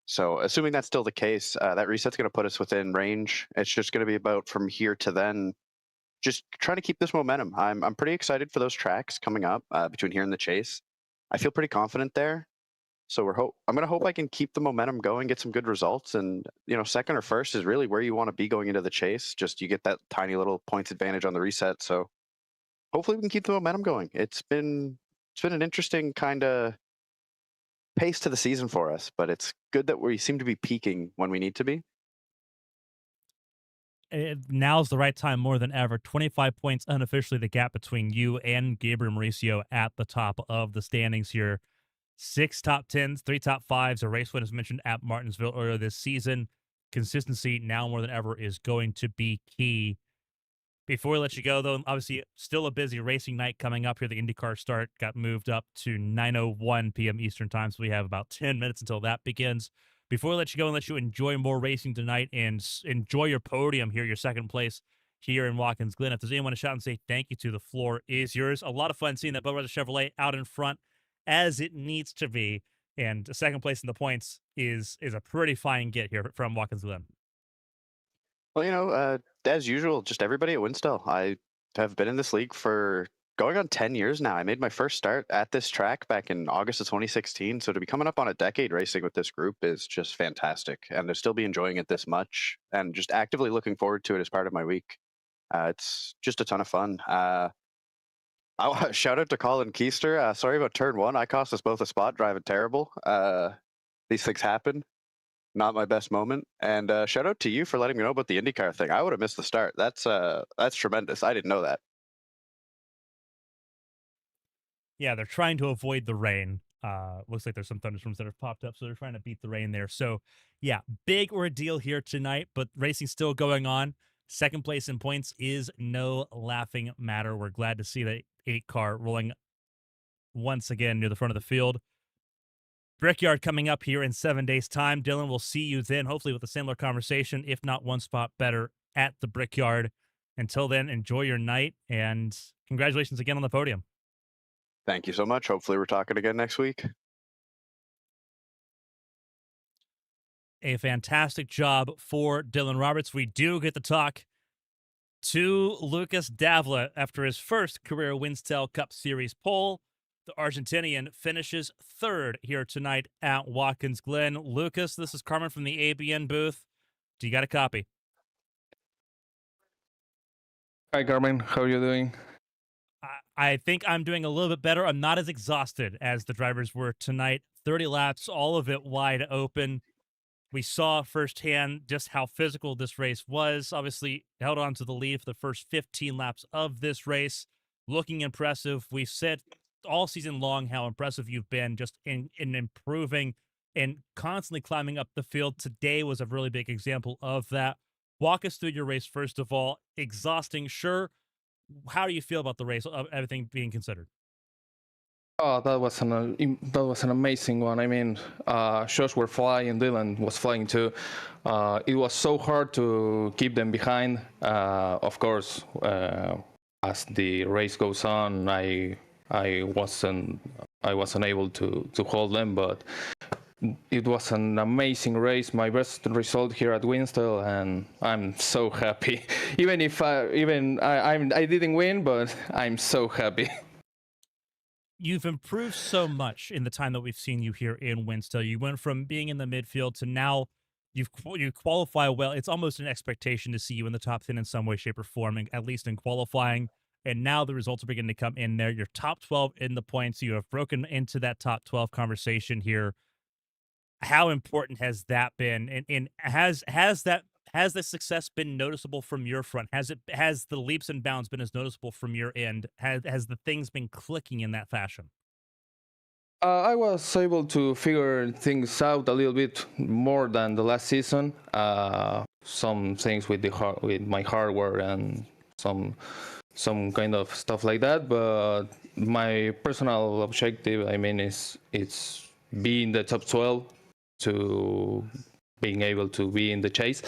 So assuming that's still the case, that reset's going to put us within range. It's just going to be about from here to then, just trying to keep this momentum. I'm pretty excited for those tracks coming up between here and the chase. I feel pretty confident there. So I'm going to hope I can keep the momentum going, get some good results, and second or first is really where you want to be going into the chase. Just you get that tiny little points advantage on the reset. So hopefully we can keep the momentum going. It's been an interesting kind of pace to the season for us, but it's good that we seem to be peaking when we need to be. Now's the right time more than ever. 25 points unofficially, the gap between you and Gabriel Mauricio at the top of the standings here. 6 top 10s, 3 top 5s, a race win as mentioned at Martinsville earlier this season. Consistency now more than ever is going to be key. Before we let you go, though, obviously still a busy racing night coming up here. The IndyCar start got moved up to 9:01 p.m. Eastern time, so we have about 10 minutes until that begins. Before we let you go and let you enjoy more racing tonight and enjoy your podium here, your second place here in Watkins Glen, if there's anyone to shout and say thank you to, the floor is yours. A lot of fun seeing that Budweiser Chevrolet out in front as it needs to be. And second place in the points is a pretty fine get here from Watkins Glen. Well, as usual, just everybody at Winstel. I have been in this league for going on 10 years now. I made my first start at this track back in August of 2016. So to be coming up on a decade racing with this group is just fantastic. And to still be enjoying it this much and just actively looking forward to it as part of my week. It's just a ton of fun. Shout out to Colin Keister. Sorry about turn 1. I cost us both a spot driving terrible. These things happen. Not my best moment. And shout out to you for letting me know about the IndyCar thing. I would have missed the start. That's tremendous. I didn't know that. Yeah, they're trying to avoid the rain. Looks like there's some thunderstorms that have popped up, so they're trying to beat the rain there. So, yeah, big ordeal here tonight, but racing's still going on. Second place in points is no laughing matter. We're glad to see the 8 car rolling once again near the front of the field. Brickyard coming up here in 7 days' time. Dylan, we'll see you then, hopefully with a similar conversation, if not one spot better at the Brickyard. Until then, enjoy your night, and congratulations again on the podium. Thank you so much. Hopefully we're talking again next week. A fantastic job for Dylan Roberts. We do get to talk to Lucas Davila after his first career Winstel Cup Series pole. The Argentinian finishes third here tonight at Watkins Glen. Lucas, this is Carmen from the ABN booth. Do you got a copy? Hi, Carmen. How are you doing? I think I'm doing a little bit better. I'm not as exhausted as the drivers were tonight. 30 laps, all of it wide open. We saw firsthand just how physical this race was. Obviously, held on to the lead for the first 15 laps of this race. Looking impressive. We've said all season long how impressive you've been just in improving and constantly climbing up the field. Today was a really big example of that. Walk us through your race, first of all. Exhausting, sure. How do you feel about the race, everything being considered? Oh, that was an amazing one. I mean, shots were flying. Dylan was flying too. It was so hard to keep them behind. Of course, as the race goes on, I wasn't able to hold them, but it was an amazing race. My best result here at Winstel, and I'm so happy. Even if I didn't win, but I'm so happy. You've improved so much in the time that we've seen you here in Winstel. You went from being in the midfield to now you qualify well. It's almost an expectation to see you in the top 10 in some way, shape, or form, at least in qualifying. And now the results are beginning to come in there. You're top 12 in the points. You have broken into that top 12 conversation here. How important has that been? And has the success been noticeable from your front? Has the leaps and bounds been as noticeable from your end? Has the things been clicking in that fashion? I was able to figure things out a little bit more than the last season. Some things with my hardware and some kind of stuff like that. But my personal objective, I mean, it's being the top 12 to being able to be in the chase.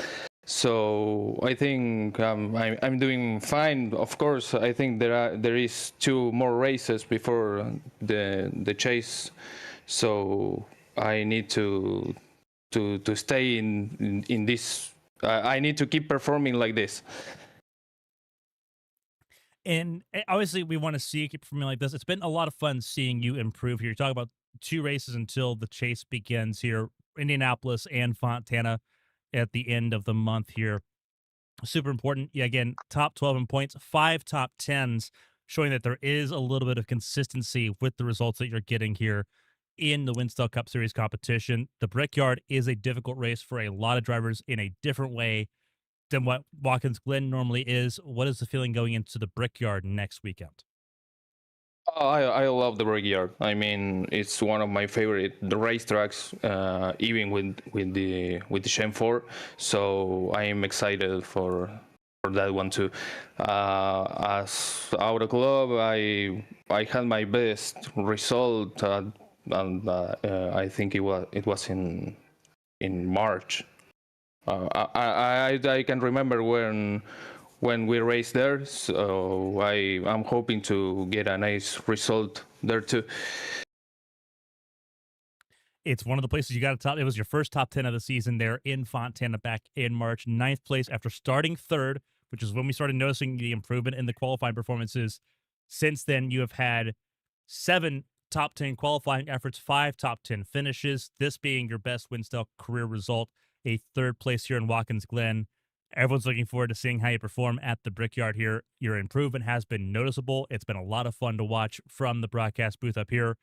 So I think I'm doing fine. Of course, I think there is 2 more races before the chase, so I need to stay in this. I need to keep performing like this. And obviously, we want to see you keep performing like this. It's been a lot of fun seeing you improve here. You're talking about 2 races until the chase begins here, Indianapolis and Fontana at the end of the month here. Super important. Yeah, again, top 12 in points, 5 top 10s, showing that there is a little bit of consistency with the results that you're getting here in the Winstel Cup Series competition. The Brickyard is a difficult race for a lot of drivers in a different way than what Watkins Glen normally is. What is the feeling going into the Brickyard next weekend? Oh, I love the Brickyard. I mean, it's one of my favorite racetracks, even with the Shem 4. So I am excited for that one too. As Auto Club, I had my best result, and I think it was in March. I can remember when we raced there, so I'm hoping to get a nice result there too. It's one of the places you got to top. It was your first top 10 of the season there in Fontana back in March. 9th place after starting third, which is when we started noticing the improvement in the qualifying performances. Since then, you have had 7 top 10 qualifying efforts, 5 top 10 finishes, this being your best Winstel career result, a 3rd place here in Watkins Glen. Everyone's looking forward to seeing how you perform at the Brickyard here. Your improvement has been noticeable. It's been a lot of fun to watch from the broadcast booth up here.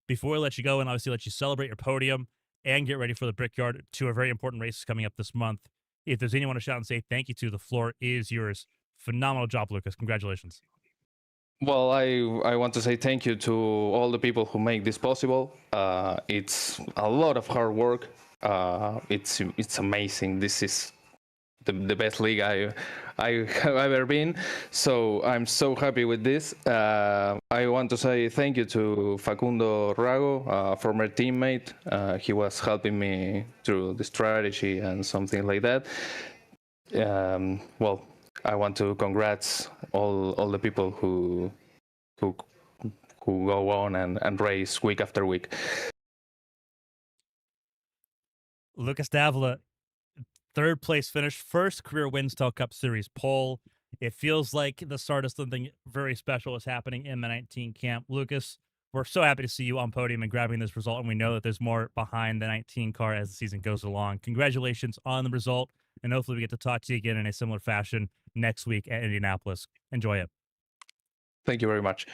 Before we let you go and obviously let you celebrate your podium and get ready for the Brickyard, 2 are very important races coming up this month. If there's anyone to shout and say thank you to, the floor is yours. Phenomenal job, Lucas. Congratulations. Well, I want to say thank you to all the people who make this possible. It's a lot of hard work. It's amazing. This is the best league I have ever been. So I'm so happy with this. I want to say thank you to Facundo Rago, former teammate. He was helping me through the strategy and something like that. Well, I want to congrats all the people who go on and race week after week. Lucas Davila, third place finish, first career Winstel Cup Series pole. It feels like the start of something very special is happening in the 19 camp. Lucas, we're so happy to see you on podium and grabbing this result, and we know that there's more behind the 19 car as the season goes along. Congratulations on the result, and hopefully we get to talk to you again in a similar fashion next week at Indianapolis. Enjoy it. Thank you very much.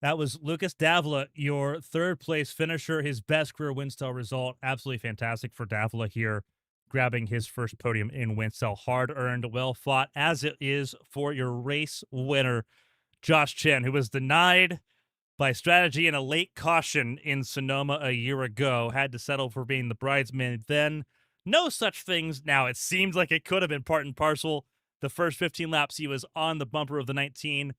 That was Lucas Davila, your third place finisher, his best career Winstel result. Absolutely fantastic for Davila here, grabbing his first podium in Winstel. Hard earned, well fought, as it is for your race winner, Josh Chen, who was denied by strategy and a late caution in Sonoma a year ago, had to settle for being the bridesmaid then. No such things now. It seems like it could have been part and parcel. The first 15 laps, he was on the bumper of the 19.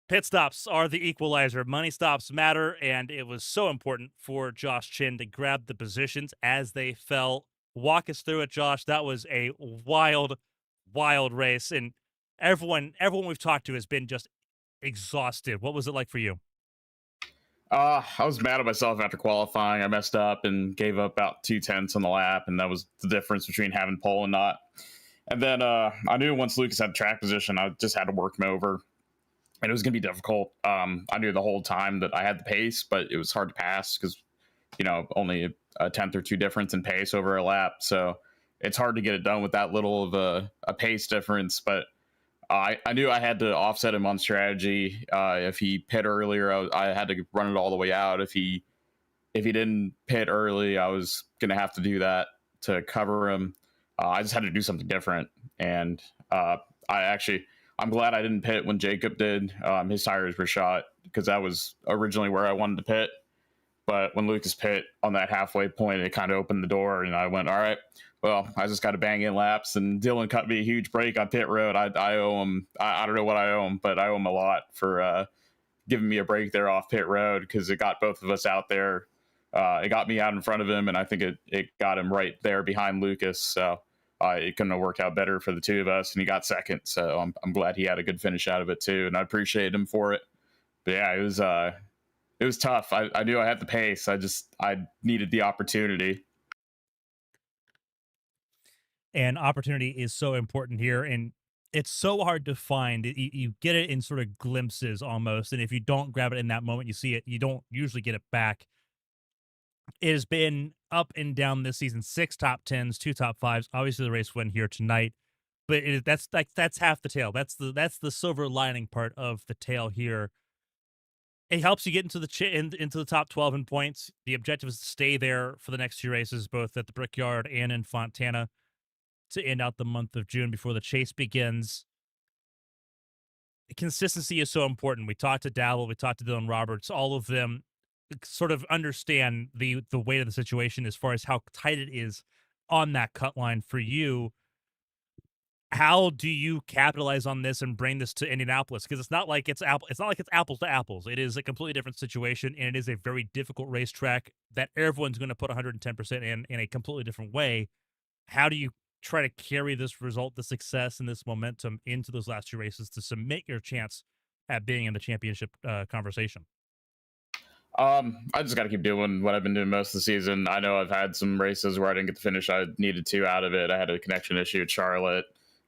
Pit stops are the equalizer. Money stops matter, and it was so important for Josh Chen to grab the positions as they fell. Walk us through it, Josh. That was a wild, wild race, and everyone we've talked to has been just exhausted. What was it like for you? I was mad at myself after qualifying. I messed up and gave up about 2/10 on the lap, and that was the difference between having pole and not. And then I knew once Lucas had track position, I just had to work him over. And it was going to be difficult. I knew the whole time that I had the pace, but it was hard to pass because, only a 10th or 2 difference in pace over a lap. So it's hard to get it done with that little of a pace difference. But I knew I had to offset him on strategy. If he pit earlier, I had to run it all the way out. If he didn't pit early, I was going to have to do that to cover him. I just had to do something different. And I'm glad I didn't pit when Jacob did. His tires were shot because that was originally where I wanted to pit. But when Lucas pit on that halfway point, it kind of opened the door, and I went, all right, well, I just got to bang in laps. And Dylan cut me a huge break on pit road. I owe him. I don't know what I owe him, but I owe him a lot for giving me a break there off pit road because it got both of us out there. It got me out in front of him, and I think it got him right there behind Lucas. So it couldn't have worked out better for the two of us, and he got second. So I'm glad he had a good finish out of it too, and I appreciate him for it. But yeah, it was tough. I knew I had the pace. I needed the opportunity. And opportunity is so important here, and it's so hard to find. You get it in sort of glimpses almost, and if you don't grab it in that moment, you see it, you don't usually get it back. It has been up and down this season. 6 top 10s, 2 top 5s. Obviously, the race win here tonight, but that's half the tale. That's the silver lining part of the tale here. It helps you get into the top 12 in points. The objective is to stay there for the next 2 races, both at the Brickyard and in Fontana, to end out the month of June before the chase begins. Consistency is so important. We talked to Davila, we talked to Dylan Roberts, all of them sort of understand the weight of the situation as far as how tight it is on that cut line for you. How do you capitalize on this and bring this to Indianapolis? Because it's not like it's apples to apples. It is a completely different situation, and it is a very difficult racetrack that everyone's going to put 110% in a completely different way. How do you try to carry this result, the success, and this momentum into those last 2 races to cement your chance at being in the championship conversation? I just got to keep doing what I've been doing most of the season. I know I've had some races where I didn't get the finish I needed to out of it. I had a connection issue at Charlotte.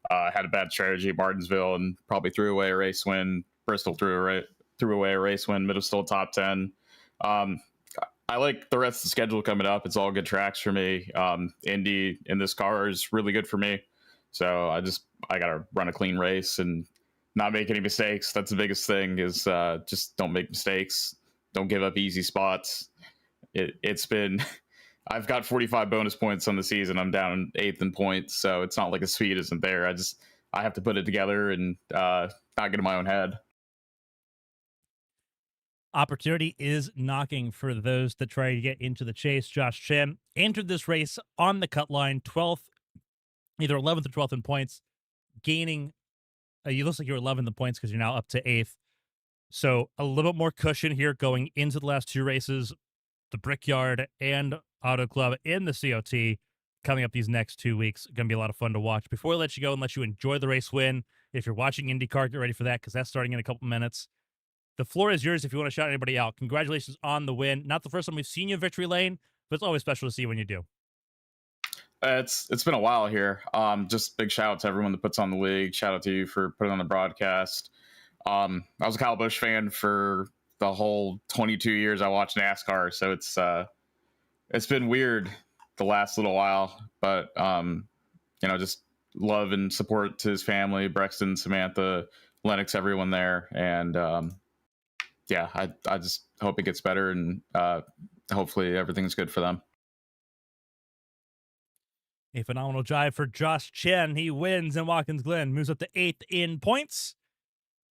Had a bad strategy at Martinsville and probably threw away a race win. Bristol threw away a race win, but it was still top 10. I like the rest of the schedule coming up. It's all good tracks for me. Indy in this car is really good for me. So I got to run a clean race and not make any mistakes. That's the biggest thing is just don't make mistakes. Don't give up easy spots. It's been, I've got 45 bonus points on the season. I'm down 8th in points. So it's not like the speed isn't there. I have to put it together and not get in my own head. Opportunity is knocking for those that try to get into the chase. Josh Chen entered this race on the cut line, 12th, either 11th or 12th in points, gaining, you looks like you're 11th in points because you're now up to 8th. So a little bit more cushion here going into the last 2 races, the Brickyard and Auto Club in the COT coming up these next 2 weeks. Going to be a lot of fun to watch. Before we let you go and let you enjoy the race win, if you're watching IndyCar, get ready for that because that's starting in a couple minutes. The floor is yours if you want to shout anybody out. Congratulations on the win. Not the first time we've seen you in victory lane. but it's always special to see when you do. It's been a while here. Just big shout out to everyone that puts on the league. Shout out to you for putting on the broadcast. I was a Kyle Busch fan for the whole 22 years I watched NASCAR, so it's been weird the last little while, but just love and support to his family, Brexton, Samantha, Lennox, everyone there, and I just hope it gets better, and hopefully everything's good for them. A phenomenal drive for Josh Chen. He wins in Watkins Glen, moves up to 8th in points.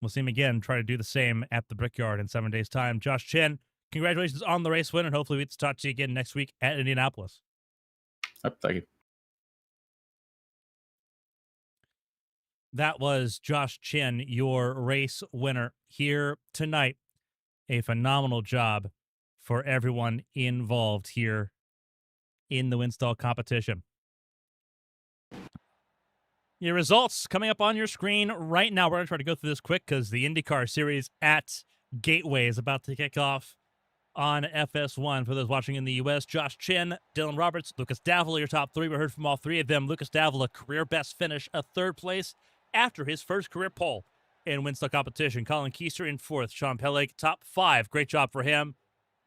We'll see him again try to do the same at the Brickyard in 7 days' time. Josh Chen, congratulations on the race win, and hopefully we get to talk to you again next week at Indianapolis. Yep, thank you. That was Josh Chen, your race winner here tonight. A phenomenal job for everyone involved here in the Winstel competition. Your results coming up on your screen right now. We're going to try to go through this quick because the IndyCar series at Gateway is about to kick off on FS1. For those watching in the U.S., Josh Chen, Dylan Roberts, Lucas Davila, your top three. We heard from all three of them. Lucas Davila, career best finish, a third place after his first career pole in Winstel competition. Colin Keister in fourth. Sean Peleg, top five. Great job for him.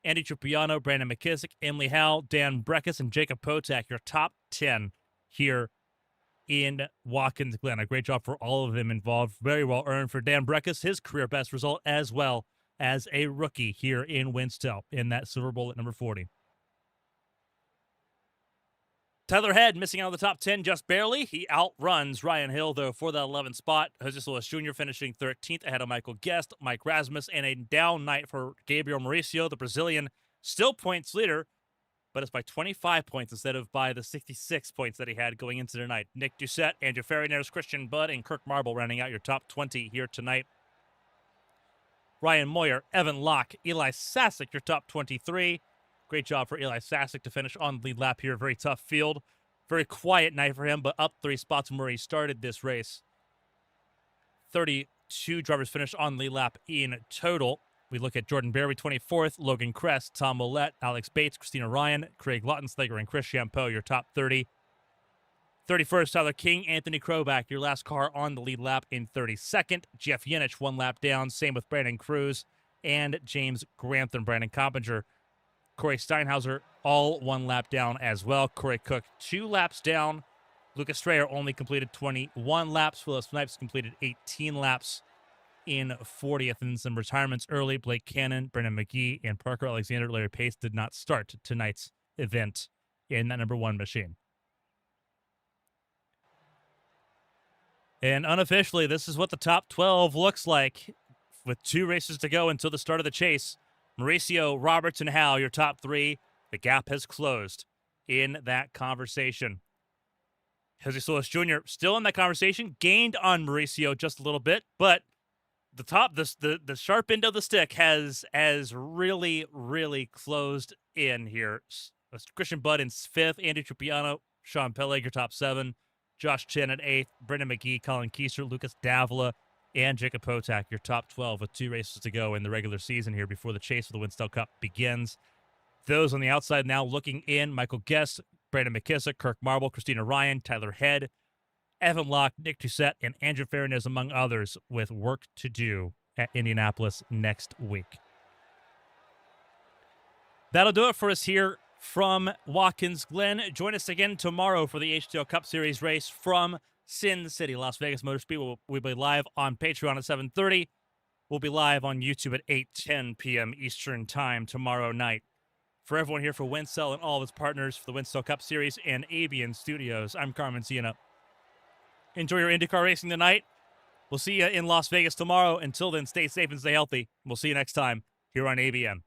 Andy Trupiano, Brandon McKissick, Emily Howell, Dan Breckus, and Jacob Potak, your top 10 here in Watkins Glen. A great job for all of them involved. Very well earned for Dan Breckus, his career best result as well as a rookie here in Winstel in that Silver Bullet number 40. Tyler Head missing out of the top 10 just barely. He outruns Ryan Hill, though, for that 11th spot. Jose Solis Jr. finishing 13th ahead of Michael Guest, Mike Rasmus, and a down night for Gabriel Mauricio, the Brazilian, still points leader, but it's by 25 points instead of by the 66 points that he had going into tonight. Nick Doucette, Andrew Ferrinares, Christian Budd, and Kirk Marble rounding out your top 20 here tonight. Ryan Moyer, Evan Locke, Eli Sasick, your top 23. Great job for Eli Sasick to finish on the lead lap here. Very tough field. Very quiet night for him, but up 3 spots from where he started this race. 32 drivers finished on the lead lap in total. We look at Jordan Berry, 24th, Logan Crest, Tom Millette, Alex Bates, Christina Ryan, Craig Lautenslager, and Chris Champeau, your top 30. 31st, Tyler King, Anthony Krobach, your last car on the lead lap in 32nd. Jeff Yenich, 1 lap down. Same with Brandon Cruz and James Grantham. Brandon Coppinger, Corey Steinhauser, all 1 lap down as well. Corey Cook, 2 laps down. Lucas Strayer only completed 21 laps. Philip Snipes completed 18 laps in 40th. And some retirements early. Blake Cannon, Brendan McGee, and Parker Alexander. Larry Pace did not start tonight's event in that number 1 machine. And unofficially, this is what the top 12 looks like with 2 races to go until the start of the chase. Mauricio, Roberts, and Howe, your top 3. The gap has closed in that conversation. Jose Solis Jr. still in that conversation, gained on Mauricio just a little bit, but the sharp end of the stick has really, really closed in here. Christian Budd in 5th, Andy Trupiano, Sean Peleg, your top 7. Josh Chen at 8th, Brendan McGee, Colin Keister, Lucas Davila, and Jacob Potak, your top 12 with 2 races to go in the regular season here before the chase for the Winstel Cup begins. Those on the outside now looking in, Michael Guest, Brandon McKissick, Kirk Marble, Christina Ryan, Tyler Head, Evan Locke, Nick Doucette, and Andrew Ferrinares, among others, with work to do at Indianapolis next week. That'll do it for us here from Watkins Glen. Join us again tomorrow for the HTO Cup Series race from Sin City, Las Vegas Motor Speed. We'll be live on Patreon at 7:30. We'll be live on YouTube at 8:10 p.m. Eastern Time tomorrow night. For everyone here for Winstel and all of its partners for the Winstel Cup Series and Avian Studios, I'm Carmen Sienna. Enjoy your IndyCar racing tonight. We'll see you in Las Vegas tomorrow. Until then, stay safe and stay healthy. We'll see you next time here on ABN.